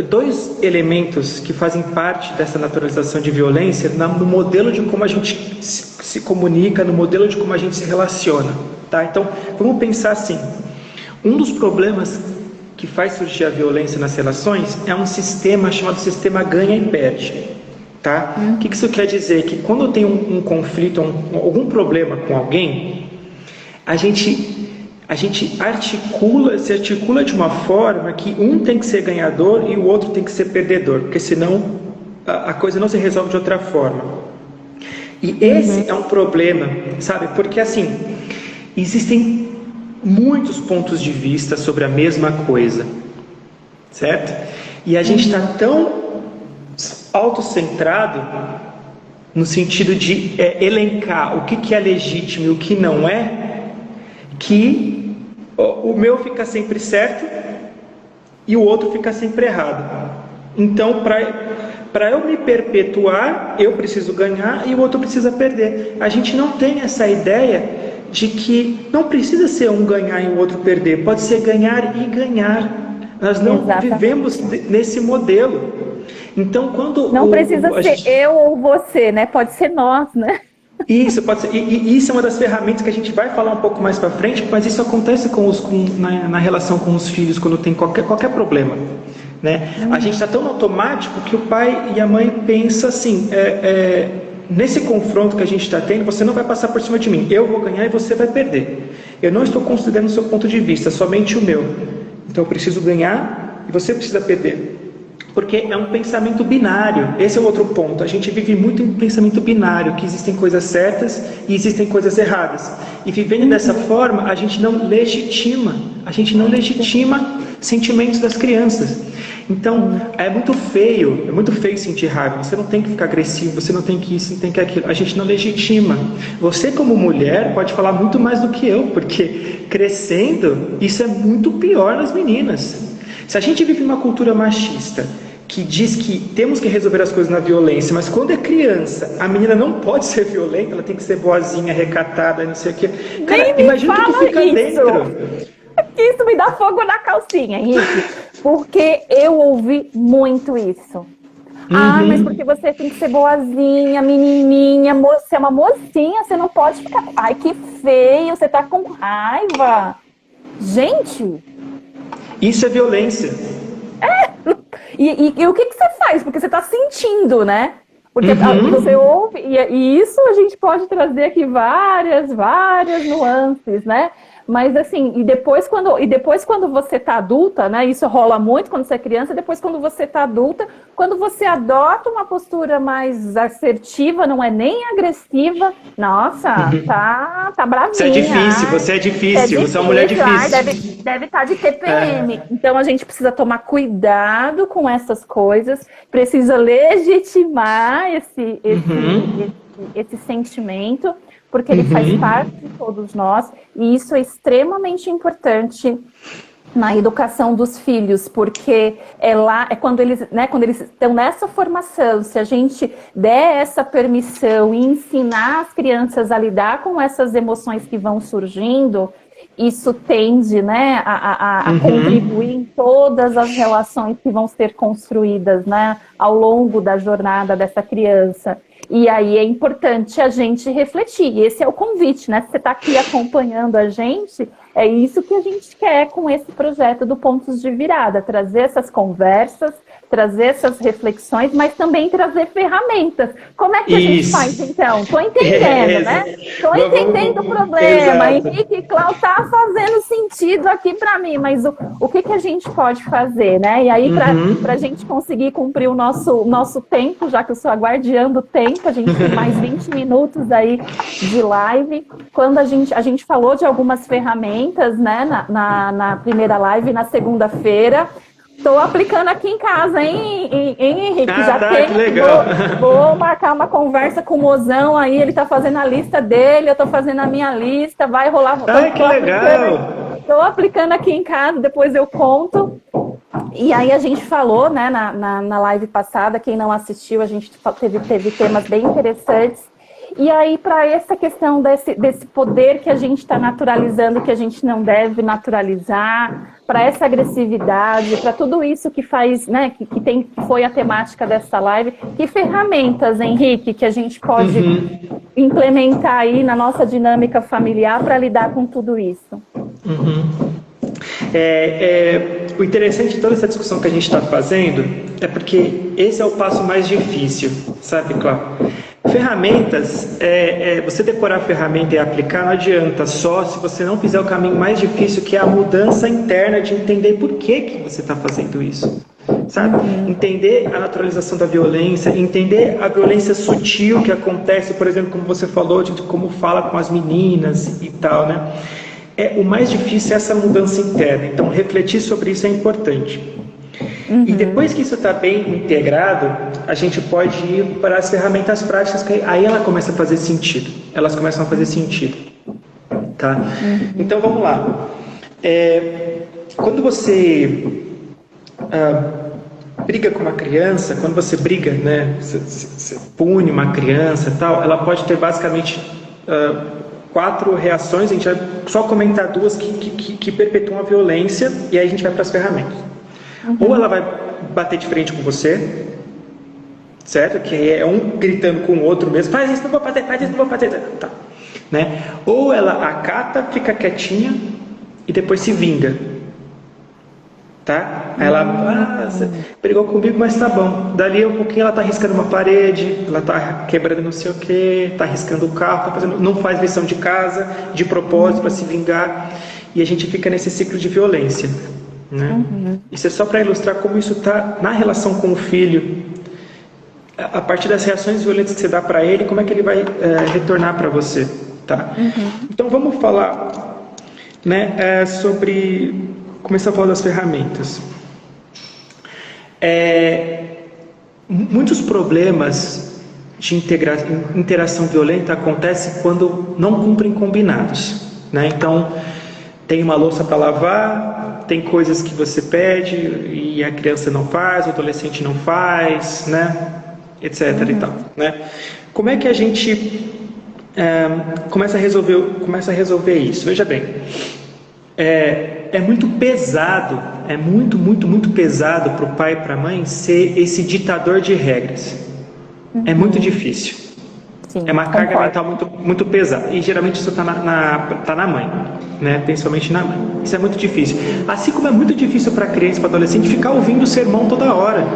dois elementos que fazem parte dessa naturalização de violência no modelo de como a gente se comunica, no modelo de como a gente se relaciona, tá? Então, vamos pensar assim, um dos problemas que faz surgir a violência nas relações é um sistema chamado sistema ganha e perde. Tá? O que isso quer dizer? Que quando tem um conflito, algum problema com alguém, a gente se articula de uma forma que um tem que ser ganhador e o outro tem que ser perdedor, porque senão a coisa não se resolve de outra forma. E esse é um problema, sabe? Porque assim, existem muitos pontos de vista sobre a mesma coisa, certo? E a gente está tão autocentrado no sentido de elencar o que é legítimo e o que não é, que o meu fica sempre certo e o outro fica sempre errado. Então, para eu me perpetuar, eu preciso ganhar e o outro precisa perder. A gente não tem essa ideia de que não precisa ser um ganhar e o outro perder, pode ser ganhar e ganhar. Nós não vivemos nesse modelo. Então, quando não precisa ser eu ou você, né? Pode ser nós, né? Isso pode ser, e isso é uma das ferramentas que a gente vai falar um pouco mais para frente, mas isso acontece na relação com os filhos quando tem qualquer problema, né? A gente está tão automático que o pai e a mãe pensam assim, nesse confronto que a gente está tendo, você não vai passar por cima de mim, eu vou ganhar e você vai perder. Eu não estou considerando o seu ponto de vista, somente o meu. Então eu preciso ganhar e você precisa perder. Porque é um pensamento binário. Esse é o outro ponto. A gente vive muito em pensamento binário, que existem coisas certas e existem coisas erradas. E vivendo dessa forma, a gente não legitima sentimentos das crianças. Então, é muito feio sentir raiva. Você não tem que ficar agressivo, você não tem que isso, não tem que aquilo. A gente não legitima. Você, como mulher, pode falar muito mais do que eu, porque crescendo, isso é muito pior nas meninas. Se a gente vive uma cultura machista, que diz que temos que resolver as coisas na violência, mas quando é criança, a menina não pode ser violenta, ela tem que ser boazinha, recatada, não sei o quê. Cara, imagina o que fica dentro. Isso me dá fogo na calcinha, Henrique, porque eu ouvi muito isso. Mas porque você tem que ser boazinha, menininha, você é uma mocinha, você não pode ficar... Ai, que feio, você tá com raiva. Gente... Isso é violência. E o que você faz? Porque você está sentindo, né? Porque você ouve, e isso a gente pode trazer aqui várias nuances, né? Mas assim, e depois quando você tá adulta, né? Isso rola muito quando você é criança, depois quando você tá adulta, quando você adota uma postura mais assertiva, não é nem agressiva, nossa, tá bravinha. Você é difícil, você é uma mulher difícil. Deve estar de TPM. Então a gente precisa tomar cuidado com essas coisas, precisa legitimar esse sentimento, porque ele faz parte de todos nós, e isso é extremamente importante na educação dos filhos, porque quando eles estão nessa formação, se a gente der essa permissão e ensinar as crianças a lidar com essas emoções que vão surgindo, isso tende, né, a contribuir em todas as relações que vão ser construídas, né, ao longo da jornada dessa criança. E aí é importante a gente refletir. E esse é o convite, né? Se você está aqui acompanhando a gente, é isso que a gente quer com esse projeto do Pontos de Virada. Trazer essas conversas, trazer essas reflexões, mas também trazer ferramentas. Como é que a gente faz, então? Estou entendendo, né? Estou entendendo o problema. Henrique e Cláudio tá fazendo sentido aqui para mim, mas o que a gente pode fazer, né? E aí, para a gente conseguir cumprir o nosso tempo, já que eu sou a guardiã do tempo, a gente tem mais 20 minutos aí de live. Quando a gente falou de algumas ferramentas, né, na primeira live, na segunda-feira, estou aplicando aqui em casa, hein, Henrique? Que legal. Vou marcar uma conversa com o mozão aí, ele está fazendo a lista dele, eu estou fazendo a minha lista, vai rolar. Que legal! Estou aplicando aqui em casa, depois eu conto. E aí a gente falou, né, na live passada, quem não assistiu, a gente teve temas bem interessantes. E aí, para essa questão desse poder que a gente está naturalizando, que a gente não deve naturalizar, para essa agressividade, para tudo isso que faz, né, que foi a temática dessa live, que ferramentas, Henrique, que a gente pode implementar aí na nossa dinâmica familiar para lidar com tudo isso? O interessante de toda essa discussão que a gente está fazendo é porque esse é o passo mais difícil, sabe, Cláudio? Ferramentas, você decorar a ferramenta e aplicar não adianta só se você não fizer o caminho mais difícil, que é a mudança interna de entender por que você está fazendo isso, sabe? Entender a naturalização da violência, entender a violência sutil que acontece, por exemplo, como você falou, de como fala com as meninas e tal, né? O mais difícil é essa mudança interna, então refletir sobre isso é importante. E depois que isso está bem integrado, a gente pode ir para as ferramentas práticas, que aí ela começa a fazer sentido. Elas começam a fazer sentido. Tá? Então vamos lá. Quando você briga com uma criança, quando você briga, né, você pune uma criança e tal, ela pode ter basicamente 4 reações, a gente vai só comentar 2 que perpetuam a violência, e aí a gente vai para as ferramentas. Ou ela vai bater de frente com você, certo? Que é um gritando com o outro mesmo, faz isso, não vou fazer, faz isso, não vou fazer, tá. Né? Ou ela acata, fica quietinha e depois se vinga. Tá? Aí ela, você brigou comigo, mas tá bom. Dali um pouquinho ela tá riscando uma parede, ela tá quebrando não sei o que, tá riscando o carro, tá fazendo, não faz lição de casa, de propósito para se vingar, e a gente fica nesse ciclo de violência. Né? Isso é só para ilustrar como isso tá na relação com o filho, a partir das reações violentas que você dá para ele, como é que ele vai retornar para você. Tá? Então vamos falar, né, sobre... Começar a falar das ferramentas. Muitos problemas de interação violenta acontecem quando não cumprem combinados. Né? Então, tem uma louça para lavar, tem coisas que você pede e a criança não faz, o adolescente não faz, né? Etc. E tal, né? Como é que a gente começa a resolver isso? Veja bem, é muito pesado, é muito pesado para o pai e para a mãe ser esse ditador de regras. É muito difícil. Sim, é uma carga concordo. mental muito pesada. E geralmente isso está na mãe, né? Principalmente na mãe. Isso é muito difícil. Assim como é muito difícil para a criança e para o adolescente ficar ouvindo o sermão toda hora.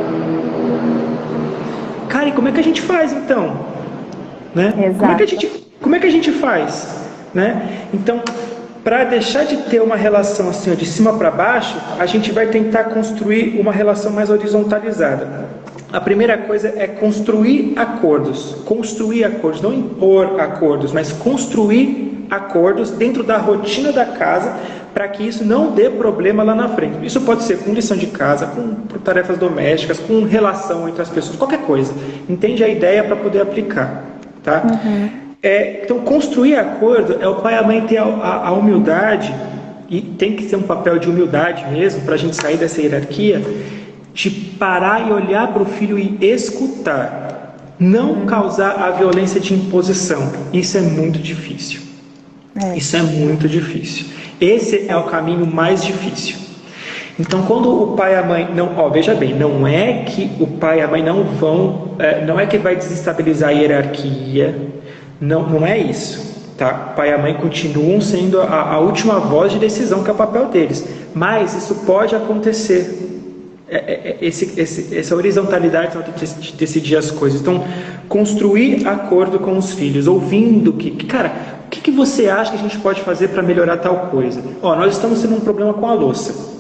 Cara, e como é que a gente faz então? Né? Exato. Como é que a gente faz? Né? Então, para deixar de ter uma relação assim, de cima para baixo, a gente vai tentar construir uma relação mais horizontalizada. A primeira coisa é construir acordos, não impor acordos, mas construir acordos dentro da rotina da casa, para que isso não dê problema lá na frente. Isso pode ser com lição de casa, com tarefas domésticas, com relação entre as pessoas, qualquer coisa. Entende a ideia para poder aplicar, tá? Então, construir acordo é o pai e a mãe ter a humildade, e tem que ser um papel de humildade mesmo, para a gente sair dessa hierarquia, de parar e olhar para o filho e escutar. Não causar a violência de imposição. Isso é muito difícil. Isso é muito difícil. Esse é o caminho mais difícil. Então, quando o pai e a mãe veja bem, não é que o pai e a mãe não é que vai desestabilizar a hierarquia, não é isso, tá? Pai e a mãe continuam sendo a última voz de decisão, que é o papel deles, mas isso pode acontecer. Essa horizontalidade de decidir as coisas. Então, construir acordo com os filhos, ouvindo cara, o que você acha que a gente pode fazer para melhorar tal coisa? Nós estamos tendo um problema com a louça,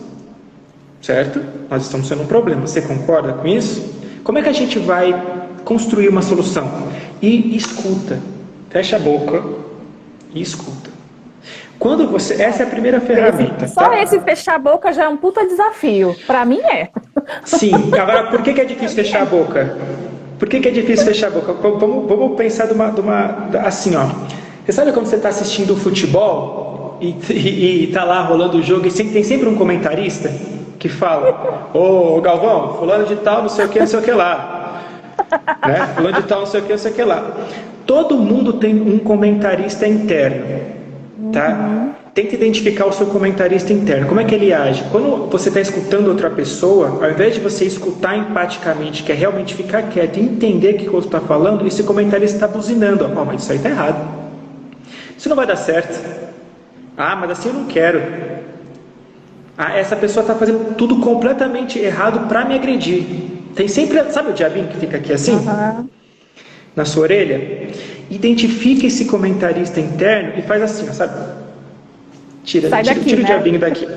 certo? Nós estamos tendo um problema. Você concorda com isso? Como é que a gente vai construir uma solução? E escuta, fecha a boca e escuta. Essa é a primeira ferramenta. Só tá? esse fechar a boca já é um puta desafio. Pra mim é. Sim. Agora, por que é difícil fechar a boca? Por que é difícil fechar a boca? Vamos pensar assim, ó. Você sabe quando você está assistindo futebol e tá lá rolando o jogo e tem sempre um comentarista que fala: ô Galvão, fulano de tal, não sei o que lá. Né? Fulano de tal, não sei o que lá. Todo mundo tem um comentarista interno. Tá? Tenta identificar o seu comentarista interno. Como é que ele age? Quando você está escutando outra pessoa, ao invés de você escutar empaticamente, que é realmente ficar quieto e entender o que o outro está falando, esse comentarista está buzinando. Mas isso aí está errado. Isso não vai dar certo. Mas assim eu não quero. Essa pessoa está fazendo tudo completamente errado para me agredir. Tem sempre, sabe o diabinho que fica aqui assim? Na sua orelha? Identifique esse comentarista interno e faz assim, sabe? Tira o diabinho daqui.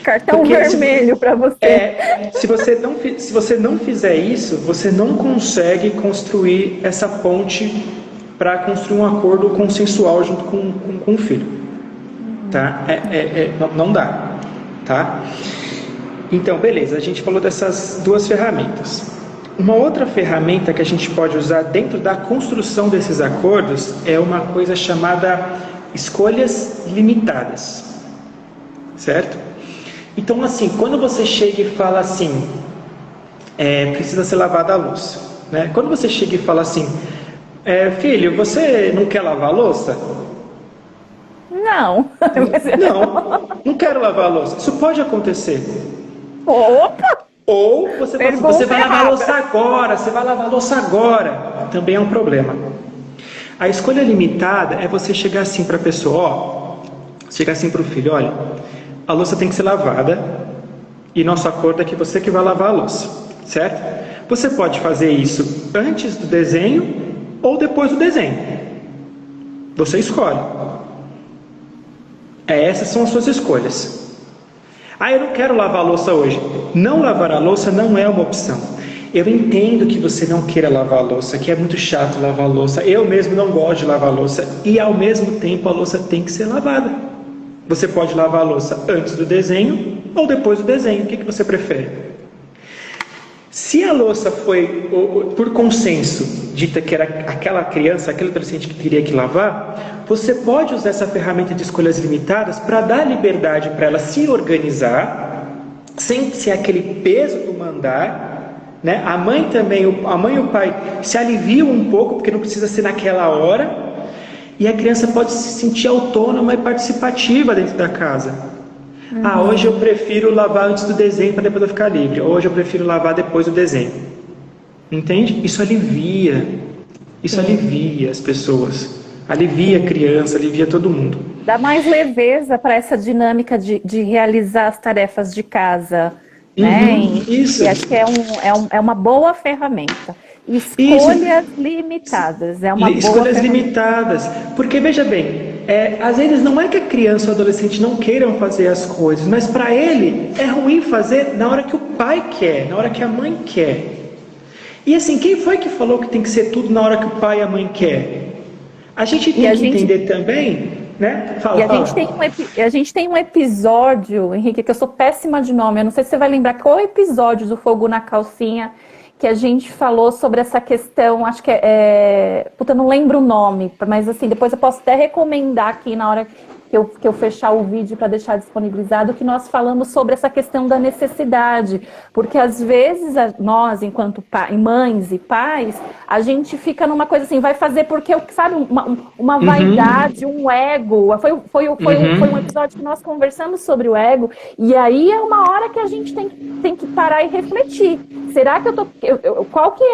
Cartão vermelho para você. Se você não fizer isso, você não consegue construir essa ponte para construir um acordo consensual junto com o filho. Tá? Não dá. Tá? Então, beleza, a gente falou dessas 2 ferramentas. Uma outra ferramenta que a gente pode usar dentro da construção desses acordos é uma coisa chamada escolhas limitadas, certo? Então, assim, quando você chega e fala assim: precisa ser lavada a louça, né? Quando você chega e fala assim, filho, você não quer lavar a louça? Não. Não quero lavar a louça. Isso pode acontecer. Opa! Ou você fala assim, você vai lavar a louça agora, você vai lavar a louça agora. Também é um problema. A escolha limitada é você chegar assim para a pessoa, chegar assim para o filho, olha, a louça tem que ser lavada e nosso acordo é que você que vai lavar a louça, certo? Você pode fazer isso antes do desenho ou depois do desenho. Você escolhe. Essas são as suas escolhas. Eu não quero lavar a louça hoje. Não lavar a louça não é uma opção. Eu entendo que você não queira lavar a louça, que é muito chato lavar a louça. Eu mesmo não gosto de lavar a louça. E ao mesmo tempo a louça tem que ser lavada. Você pode lavar a louça antes do desenho ou depois do desenho. O que você prefere? Se a louça foi, por consenso, dita que era aquela criança, aquele adolescente que teria que lavar, você pode usar essa ferramenta de escolhas limitadas para dar liberdade para ela se organizar, sem ser aquele peso do mandar, né? A mãe e o pai se aliviam um pouco, porque não precisa ser naquela hora, e a criança pode se sentir autônoma e participativa dentro da casa. Hoje eu prefiro lavar antes do desenho para depois eu ficar livre. Hoje eu prefiro lavar depois do desenho. Entende? Isso alivia. Isso alivia as pessoas. Alivia a criança, alivia todo mundo. Dá mais leveza para essa dinâmica de realizar as tarefas de casa. Né? Isso. E acho que é uma boa ferramenta. Escolhas limitadas. É uma escolhas limitadas. Porque, veja bem, às vezes não é que a criança ou o adolescente não queiram fazer as coisas, mas para ele é ruim fazer na hora que o pai quer, na hora que a mãe quer. E assim, quem foi que falou que tem que ser tudo na hora que o pai e a mãe quer? A gente tem que entender também, né? A gente tem um episódio, Henrique, que eu sou péssima de nome, eu não sei se você vai lembrar qual é o episódio do Fogo na Calcinha, que a gente falou sobre essa questão, acho que eu não lembro o nome, mas assim, depois eu posso até recomendar aqui na hora que eu fechar o vídeo para deixar disponibilizado, que nós falamos sobre essa questão da necessidade, porque às vezes nós, enquanto mães e pais, a gente fica numa coisa assim, vai fazer porque, sabe, uma vaidade, um ego, foi um episódio que nós conversamos sobre o ego, e aí é uma hora que a gente tem que parar e refletir, será que qual que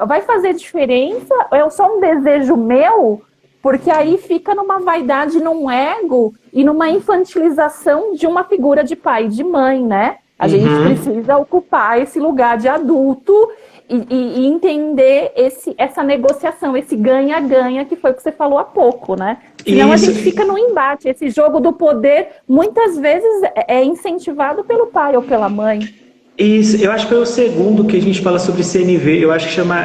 vai fazer diferença? É só um desejo meu? Porque aí fica numa vaidade, num ego e numa infantilização de uma figura de pai e de mãe, né? A gente precisa ocupar esse lugar de adulto e entender essa negociação, esse ganha-ganha que foi o que você falou há pouco, né? Senão a gente fica no embate. Esse jogo do poder, muitas vezes, é incentivado pelo pai ou pela mãe. Isso, eu acho que é o segundo que a gente fala sobre CNV, eu acho que chama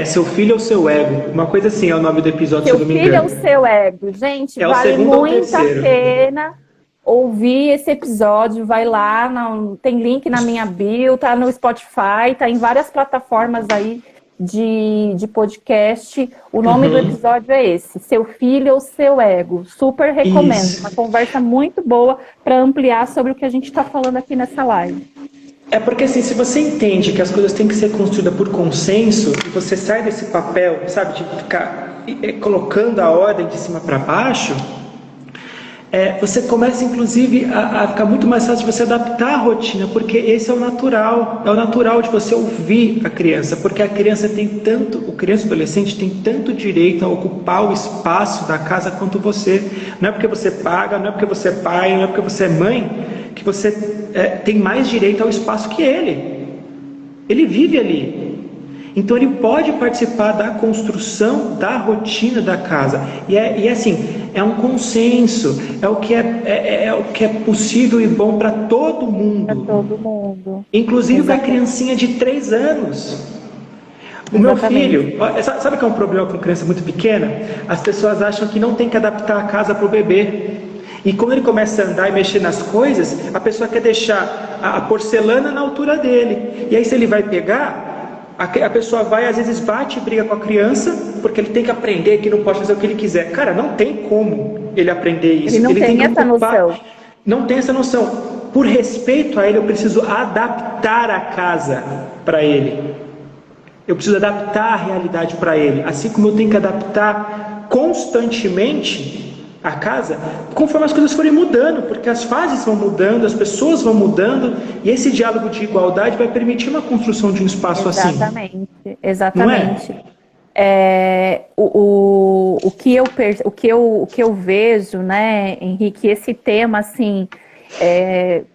Seu Filho ou Seu Ego, uma coisa assim é o nome do episódio, se eu não me engano. Seu Filho ou Seu Ego, gente, vale muito a pena ouvir esse episódio, vai lá, tem link na minha bio, tá no Spotify, tá em várias plataformas aí de podcast, o nome do episódio é esse, Seu Filho ou Seu Ego, super recomendo, uma conversa muito boa para ampliar sobre o que a gente está falando aqui nessa live. Porque assim, se você entende que as coisas têm que ser construídas por consenso, e você sai desse papel, sabe, de ficar colocando a ordem de cima para baixo, você começa inclusive a ficar muito mais fácil de você adaptar a rotina, porque esse é o natural de você ouvir a criança, porque a criança o criança e o adolescente tem tanto direito a ocupar o espaço da casa quanto você. Não é porque você paga, não é porque você é pai, não é porque você é mãe, que você tem mais direito ao espaço que ele. Ele vive ali. Então ele pode participar da construção da rotina da casa. E assim, é um consenso, é o que é possível e bom para todo mundo. Para todo mundo. Inclusive para a criancinha de 3 anos. O meu filho, sabe que é um problema com criança muito pequena? As pessoas acham que não tem que adaptar a casa para o bebê. E quando ele começa a andar e mexer nas coisas, a pessoa quer deixar a porcelana na altura dele. E aí se ele vai pegar, a pessoa vai, às vezes bate e briga com a criança, porque ele tem que aprender que não pode fazer o que ele quiser. Cara, não tem como ele aprender isso. Ele não tem essa noção. Não tem essa noção. por respeito a ele, eu preciso adaptar a casa para ele. Eu preciso adaptar a realidade para ele, assim como eu tenho que adaptar constantemente a casa, conforme as coisas forem mudando, porque as fases vão mudando, as pessoas vão mudando, e esse diálogo de igualdade vai permitir uma construção de um espaço Exatamente, assim. exatamente. Não é? O que eu vejo, né, Henrique, esse tema, assim,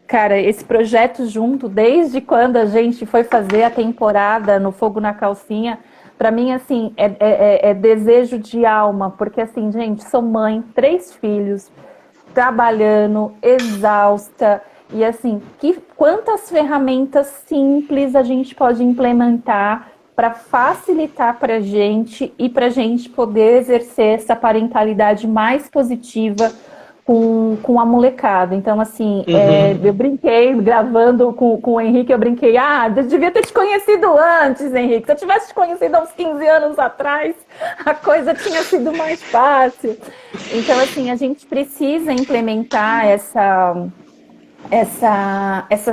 cara, esse projeto junto, desde quando a gente foi fazer a temporada no Fogo na Calcinha, para mim, assim, é desejo de alma, porque, assim, gente, sou mãe, 3 filhos, trabalhando, exausta, e, assim, quantas ferramentas simples a gente pode implementar para facilitar para a gente e para a gente poder exercer essa parentalidade mais positiva com a molecada. Então, assim, eu brinquei, gravando com o Henrique, eu brinquei, eu devia ter te conhecido antes, Henrique. Se eu tivesse te conhecido há uns 15 anos atrás, a coisa tinha sido mais fácil. Então, assim, a gente precisa implementar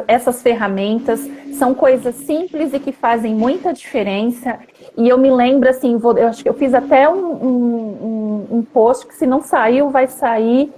essas ferramentas. São coisas simples e que fazem muita diferença. E eu me lembro, assim, eu acho que eu fiz até um post que, se não saiu, vai sair.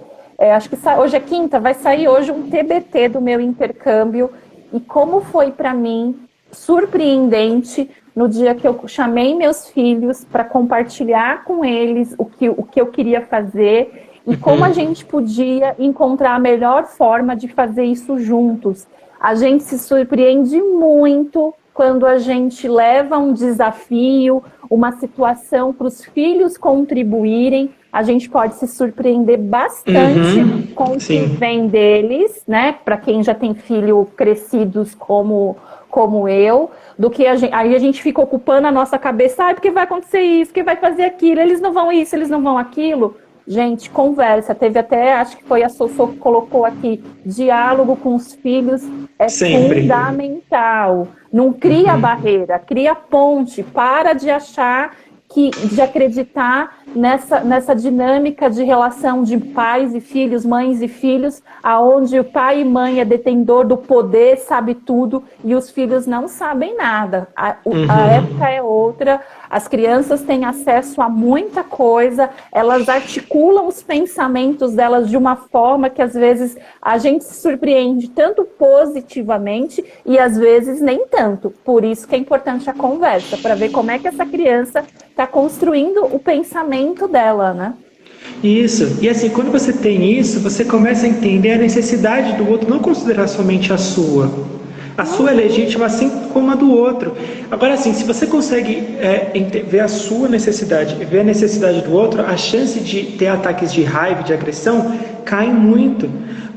Acho que hoje é quinta, vai sair hoje um TBT do meu intercâmbio. E como foi para mim surpreendente no dia que eu chamei meus filhos para compartilhar com eles o que eu queria fazer. E como a gente podia encontrar a melhor forma de fazer isso juntos. A gente se surpreende muito quando a gente leva um desafio, uma situação para os filhos contribuírem. A gente pode se surpreender bastante com o que vem deles, né? Para quem já tem filho crescidos como eu, do que aí a gente fica ocupando a nossa cabeça, porque vai acontecer isso, que vai fazer aquilo, eles não vão isso, eles não vão aquilo. Gente, conversa. Teve até, acho que foi a Sossô que colocou aqui, diálogo com os filhos é Sempre fundamental. Não cria barreira, cria ponte. Para de achar de acreditar nessa dinâmica de relação de pais e filhos, mães e filhos, aonde o pai e mãe é detentor do poder, sabe tudo, e os filhos não sabem nada. A época é outra, as crianças têm acesso a muita coisa, elas articulam os pensamentos delas de uma forma que às vezes a gente se surpreende tanto positivamente e às vezes nem tanto. Por isso que é importante a conversa, para ver como é que essa criança está construindo o pensamento dela, né? Isso. E assim, quando você tem isso, você começa a entender a necessidade do outro, não considerar somente a sua. A sua é legítima, assim como a do outro. Agora, assim, se você consegue ver a sua necessidade, ver a necessidade do outro, a chance de ter ataques de raiva, de agressão, cai muito.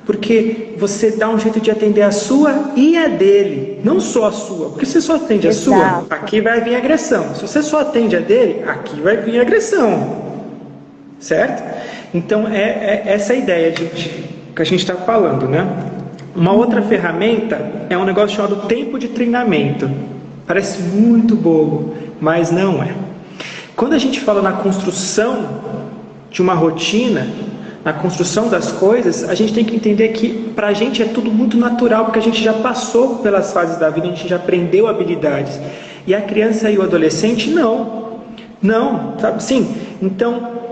Porque você dá um jeito de atender a sua e a dele, não só a sua. Porque se você só atende a sua, aqui vai vir agressão. Se você só atende a dele, aqui vai vir agressão. Certo? Então, essa a ideia que a gente está falando, né? Uma outra ferramenta é um negócio chamado tempo de treinamento. Parece muito bobo, mas não é. Quando a gente fala na construção de uma rotina, na construção das coisas, a gente tem que entender que para a gente é tudo muito natural, porque a gente já passou pelas fases da vida, a gente já aprendeu habilidades. E a criança e o adolescente, não. Não, sabe? Sim. Então,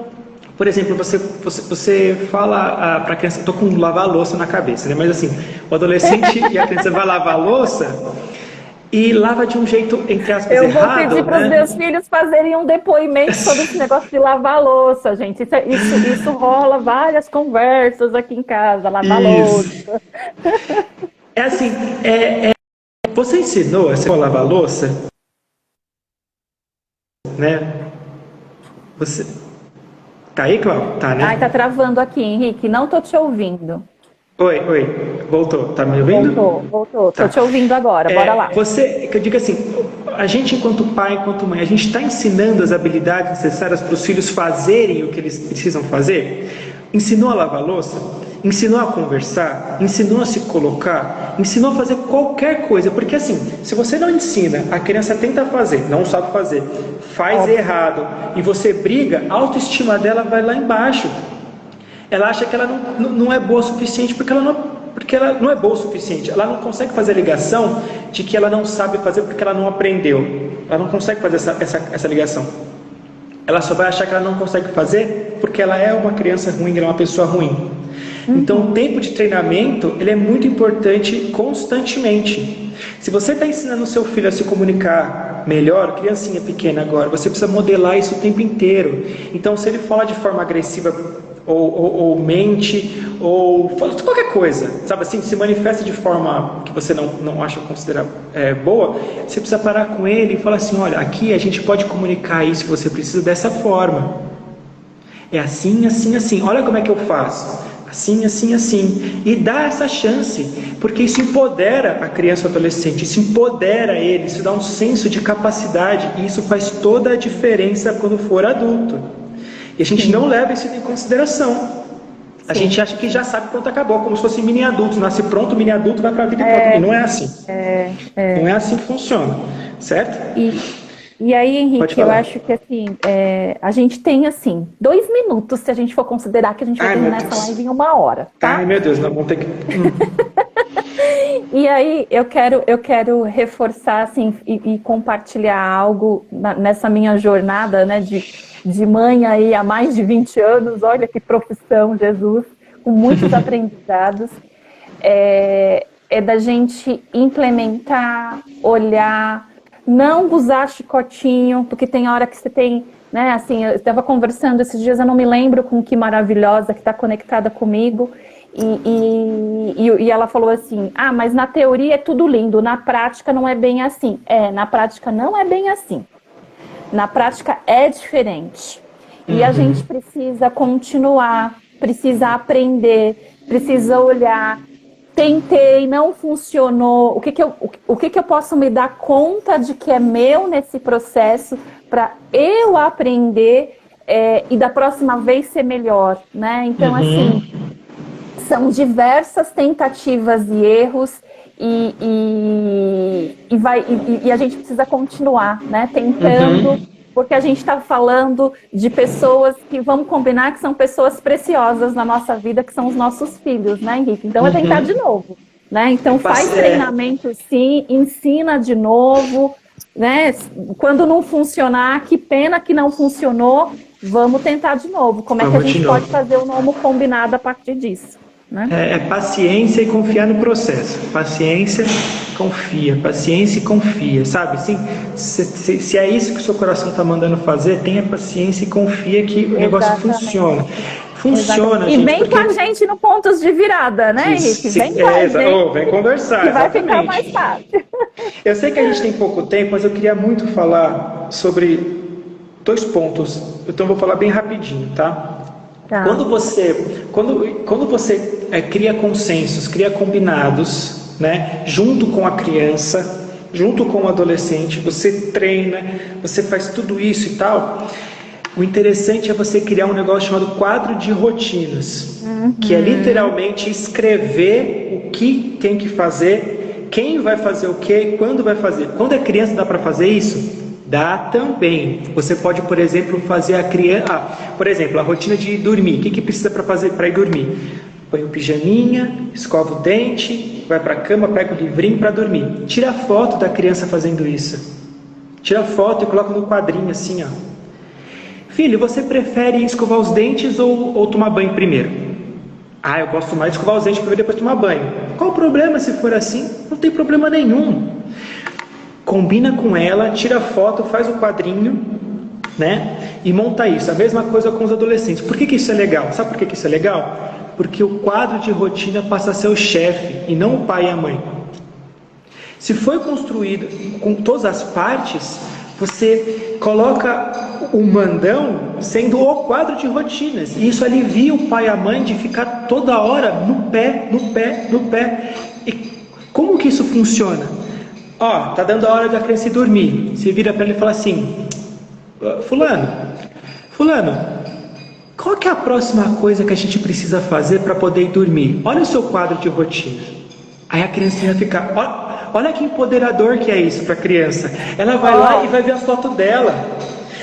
por exemplo, você fala para a criança, estou com lavar a louça na cabeça, né? Mas assim, o adolescente e a criança vai lavar a louça e lava de um jeito, entre aspas, errado. Eu vou pedir para os meus filhos fazerem um depoimento sobre esse negócio de lavar a louça, gente. Isso rola várias conversas aqui em casa, lavar a louça. É assim, você ensinou a você lavar a louça? Né? Você... Tá aí, Cláudio? Tá, né? Ai, tá travando aqui, Henrique. Não tô te ouvindo. Oi. Voltou. Tá me ouvindo? Voltou. Tá. Tô te ouvindo agora. Bora lá. Que eu digo assim, a gente enquanto pai, enquanto mãe, a gente está ensinando as habilidades necessárias para os filhos fazerem o que eles precisam fazer? Ensinou a lavar louça? Ensinou a conversar? Ensinou a se colocar? Ensinou a fazer qualquer coisa? Porque assim, se você não ensina, a criança tenta fazer, não sabe fazer, faz errado, e você briga, a autoestima dela vai lá embaixo. Ela acha que ela não é boa o suficiente porque porque ela não é boa o suficiente. Ela não consegue fazer a ligação de que ela não sabe fazer porque ela não aprendeu. Ela não consegue fazer essa ligação. Ela só vai achar que ela não consegue fazer porque ela é uma criança ruim, ela é uma pessoa ruim. Então o tempo de treinamento ele é muito importante constantemente. Se você está ensinando o seu filho a se comunicar melhor, criancinha pequena agora, você precisa modelar isso o tempo inteiro. Então se ele fala de forma agressiva ou mente, ou fala de qualquer coisa, sabe assim, se manifesta de forma que você não acha considerar boa, você precisa parar com ele e falar assim, olha, aqui a gente pode comunicar isso que você precisa dessa forma. É assim, assim, assim. Olha como é que eu faço. Assim, assim, assim. E dá essa chance, porque isso empodera a criança ou adolescente, isso empodera ele, isso dá um senso de capacidade, e isso faz toda a diferença quando for adulto. E a gente não leva isso em consideração. A gente acha que já sabe, pronto, acabou, como se fosse mini adulto, nasce pronto, mini adulto, vai para a vida e pronto. E não é assim. Não é assim que funciona, certo? E aí, Henrique, eu acho que assim, a gente tem assim, 2 minutos, se a gente for considerar que a gente vai terminar essa live em 1 hora, tá? Ai, meu Deus, nós vamos ter que... E aí, eu quero reforçar assim, e compartilhar algo nessa minha jornada, né, de mãe aí há mais de 20 anos, olha que profissão, Jesus, com muitos aprendizados, é da gente implementar, olhar, não usar chicotinho, porque tem hora que você tem, né, assim, eu estava conversando esses dias, eu não me lembro com que maravilhosa que está conectada comigo, e ela falou assim, mas na teoria é tudo lindo, na prática não é bem assim. Na prática não é bem assim. Na prática é diferente. E a gente precisa continuar, precisa aprender, precisa olhar. Tentei, não funcionou. O que eu posso me dar conta de que é meu nesse processo para eu aprender e da próxima vez ser melhor, né? Então, assim, são diversas tentativas e erros e a gente precisa continuar, né? Tentando, porque a gente está falando de pessoas que, vamos combinar, que são pessoas preciosas na nossa vida, que são os nossos filhos, né, Henrique? Então é tentar de novo, né? Então faz treinamento sim, ensina de novo, né? Quando não funcionar, que pena que não funcionou, vamos tentar de novo. Como é que a gente pode fazer o novo combinado a partir disso? Né? É paciência e confiar no processo. Paciência e confia, sabe? Assim, se é isso que o seu coração está mandando fazer, tenha paciência e confia que o negócio funciona. Funciona, e vem com a gente no pontos de virada, né, Henrique? Vem com a gente. Vem conversar, que vai ficar mais fácil. Eu sei que a gente tem pouco tempo, mas eu queria muito falar sobre 2 pontos. Então eu vou falar bem rapidinho, tá? Quando você cria consensos, cria combinados, né, junto com a criança, junto com o adolescente, você treina, você faz tudo isso e tal, o interessante é você criar um negócio chamado quadro de rotinas, que é literalmente escrever o que tem que fazer, quem vai fazer o que, quando vai fazer. Quando é criança dá para fazer isso? Dá também. Você pode, por exemplo, fazer a criança... por exemplo, a rotina de dormir. O que precisa para fazer para ir dormir? Põe o pijaminha, escova o dente, vai para a cama, pega o livrinho para dormir. Tira a foto da criança fazendo isso. Tira a foto e coloca no quadrinho assim, ó. Filho, você prefere escovar os dentes ou tomar banho primeiro? Eu gosto mais de escovar os dentes primeiro e depois tomar banho. Qual o problema se for assim? Não tem problema nenhum. Combina com ela, tira a foto, faz o quadrinho, né? E monta isso. A mesma coisa com os adolescentes. Por que isso é legal? Sabe por que isso é legal? Porque o quadro de rotina passa a ser o chefe e não o pai e a mãe. Se foi construído com todas as partes, você coloca o mandão sendo o quadro de rotinas. E isso alivia o pai e a mãe de ficar toda hora no pé. E como que isso funciona? Tá dando a hora da criança ir dormir. Você vira para ele e fala assim: Fulano, qual que é a próxima coisa que a gente precisa fazer para poder ir dormir? Olha o seu quadro de rotina. Aí a criancinha fica... Olha que empoderador que é isso para a criança. Ela vai lá e vai ver a foto dela.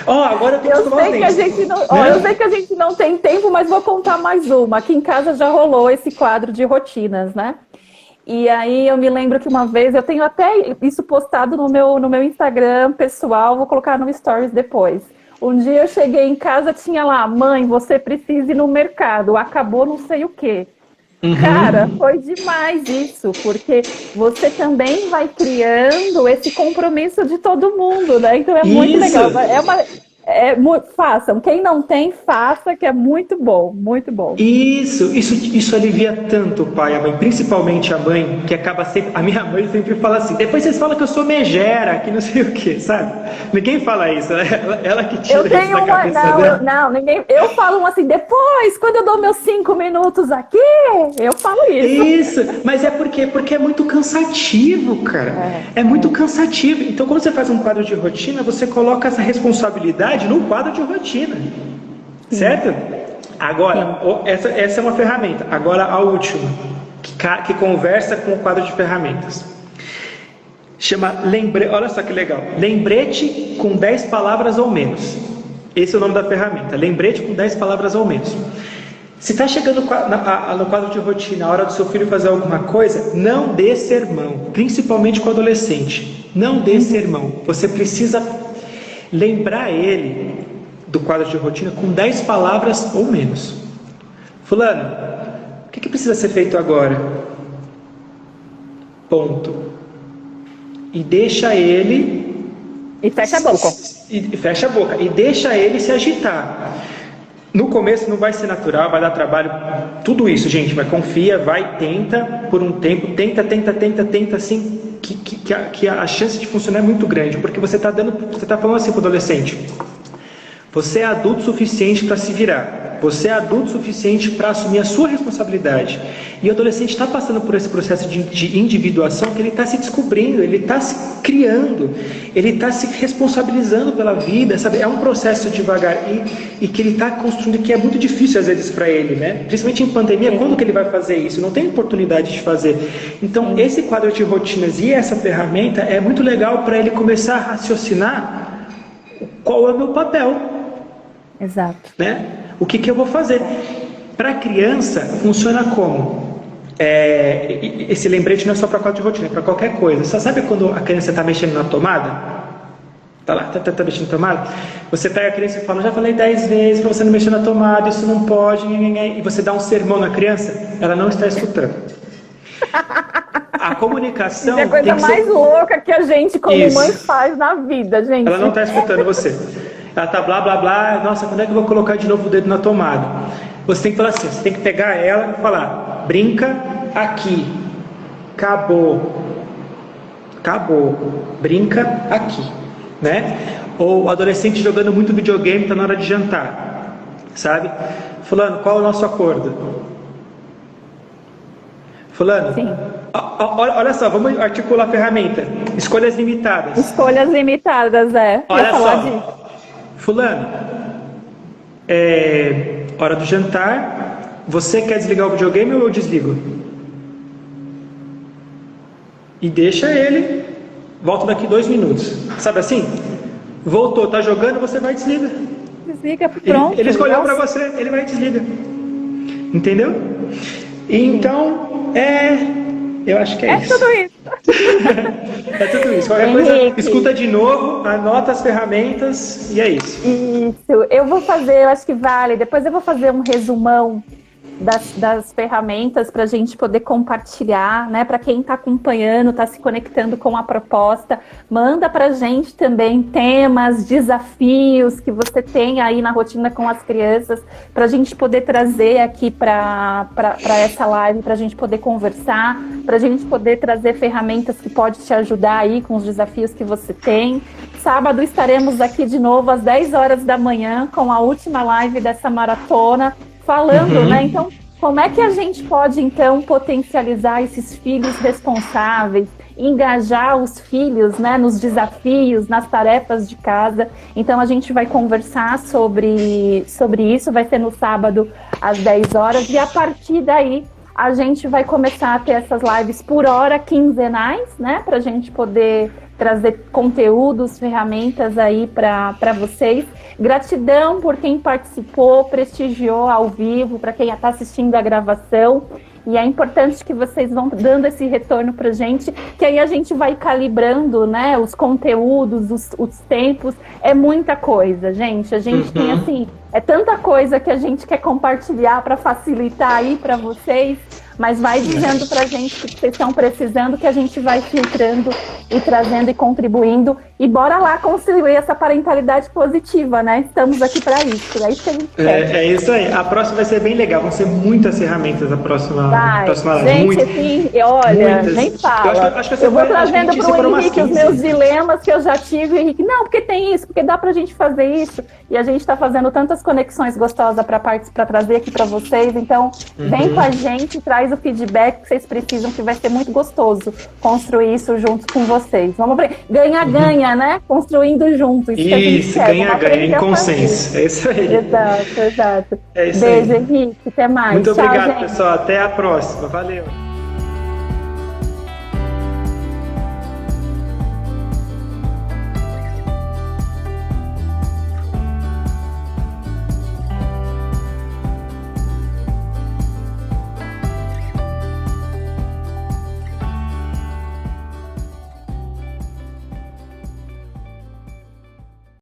Agora eu tenho que escovar os dentes. Eu sei que a gente não tem tempo, mas vou contar mais uma. Aqui em casa já rolou esse quadro de rotinas, né? E aí eu me lembro que uma vez, eu tenho até isso postado no meu Instagram pessoal, vou colocar no Stories depois. Um dia eu cheguei em casa, tinha lá, mãe, você precisa ir no mercado, acabou não sei o quê. Cara, foi demais isso, porque você também vai criando esse compromisso de todo mundo, né? Então é muito Isso. legal. Façam. Quem não tem, faça, que é muito bom, muito bom. Isso alivia tanto o pai e a mãe, principalmente a mãe, que acaba sempre. A minha mãe sempre fala assim: depois vocês falam que eu sou megera, que não sei o que, sabe? Ninguém fala isso, ela que tira isso da cabeça dela. Ninguém. Eu falo assim, depois, quando eu dou meus 5 minutos aqui, eu falo isso. Isso, mas é porque é muito cansativo, cara. É muito cansativo. Então, quando você faz um quadro de rotina, você coloca essa responsabilidade no quadro de rotina, certo? Agora, essa é uma ferramenta. Agora, a última, que conversa com o quadro de ferramentas. Chama olha só que legal. Lembrete com 10 palavras ou menos. Esse é o nome da ferramenta. Lembrete com 10 palavras ou menos. Se está chegando no quadro de rotina, a hora do seu filho fazer alguma coisa, não dê sermão, principalmente com o adolescente. Não dê sermão. Você precisa lembrar ele do quadro de rotina com 10 palavras ou menos. Fulano, o que precisa ser feito agora? Ponto. E deixa ele... E fecha a boca. E fecha a boca. E deixa ele se agitar. No começo não vai ser natural, vai dar trabalho, tudo isso, gente, mas confia, vai, tenta por um tempo, tenta, assim, que a chance de funcionar é muito grande, porque você está falando assim para o adolescente: você é adulto suficiente para se virar, você é adulto suficiente para assumir a sua responsabilidade. E o adolescente está passando por esse processo de individuação, que ele está se descobrindo, ele está se criando, ele está se responsabilizando pela vida, sabe? É um processo devagar e que ele está construindo, que é muito difícil às vezes para ele, né? Principalmente em pandemia, quando que ele vai fazer isso? Não tem oportunidade de fazer. Então, esse quadro de rotinas e essa ferramenta é muito legal para ele começar a raciocinar qual é o meu papel. Exato. Né? O que eu vou fazer? Para a criança, funciona como? Esse lembrete não é só para quadro de rotina, é para qualquer coisa. Você sabe quando a criança está mexendo na tomada? Tá lá, tá mexendo na tomada? Você pega a criança e fala: já falei 10 vezes para você não mexer na tomada, isso não pode, e você dá um sermão na criança, ela não está escutando. A comunicação é a coisa mais louca que a gente, como mãe, faz na vida, gente. Ela não está escutando você. Ela tá blá blá blá, nossa, quando é que eu vou colocar de novo o dedo na tomada? Você tem que falar assim, você tem que pegar ela e falar: brinca aqui, acabou, brinca aqui, né? Ou o adolescente jogando muito videogame, tá na hora de jantar, sabe? Fulano, qual é o nosso acordo? Fulano, olha só, vamos articular a ferramenta. Escolhas limitadas. Escolhas limitadas, Olha só. Fulano, hora do jantar, você quer desligar o videogame ou eu desligo? E deixa ele, volta daqui 2 minutos. Sabe assim? Voltou, tá jogando, você vai e desliga. Desliga, pronto. Ele escolheu para você, ele vai e desliga. Entendeu? Então, eu acho que é isso. Tudo isso. É tudo isso. Qualquer coisa, escuta de novo, anota as ferramentas e é isso. Isso. Eu vou fazer, eu acho que vale. Depois eu vou fazer um resumão das ferramentas para a gente poder compartilhar, né? Para quem está acompanhando, está se conectando com a proposta, manda para a gente também temas, desafios que você tem aí na rotina com as crianças, para a gente poder trazer aqui para essa live, para a gente poder conversar, para a gente poder trazer ferramentas que podem te ajudar aí com os desafios que você tem. Sábado estaremos aqui de novo às 10 horas da manhã com a última live dessa maratona, falando, né? Então, como é que a gente pode, então, potencializar esses filhos responsáveis, engajar os filhos, né, nos desafios, nas tarefas de casa? Então, a gente vai conversar sobre isso, vai ser no sábado às 10 horas, e a partir daí a gente vai começar a ter essas lives por hora, quinzenais, né, para a gente poder trazer conteúdos, ferramentas aí para vocês. Gratidão por quem participou, prestigiou ao vivo, para quem está assistindo a gravação. E é importante que vocês vão dando esse retorno pra gente, que aí a gente vai calibrando, né, os conteúdos, os tempos. É muita coisa, gente. A gente tem, assim, é tanta coisa que a gente quer compartilhar para facilitar aí para vocês, mas vai dizendo pra gente o que vocês estão precisando, que a gente vai filtrando e trazendo e contribuindo. E bora lá construir essa parentalidade positiva, né? Estamos aqui para isso. É isso que a gente quer. É isso aí. A próxima vai ser bem legal. Vão ser muitas ferramentas a próxima live. Gente, assim, olha, muitas. nem fala. Acho que eu vou trazendo para o Henrique os meus dilemas que eu já tive. O Henrique, não, porque tem isso, porque dá pra gente fazer isso. E a gente está fazendo tantas conexões gostosas para trazer aqui para vocês. Então, vem com a gente, traz o feedback que vocês precisam, que vai ser muito gostoso construir isso junto com vocês. Vamos ganha-ganha, né? Construindo juntos. Isso, ganha-ganha, em consenso. É isso aí. Exato. É isso Beijo, aí. Henrique. Até mais. Muito Tchau, obrigado, gente. pessoal. Até a próxima. Valeu.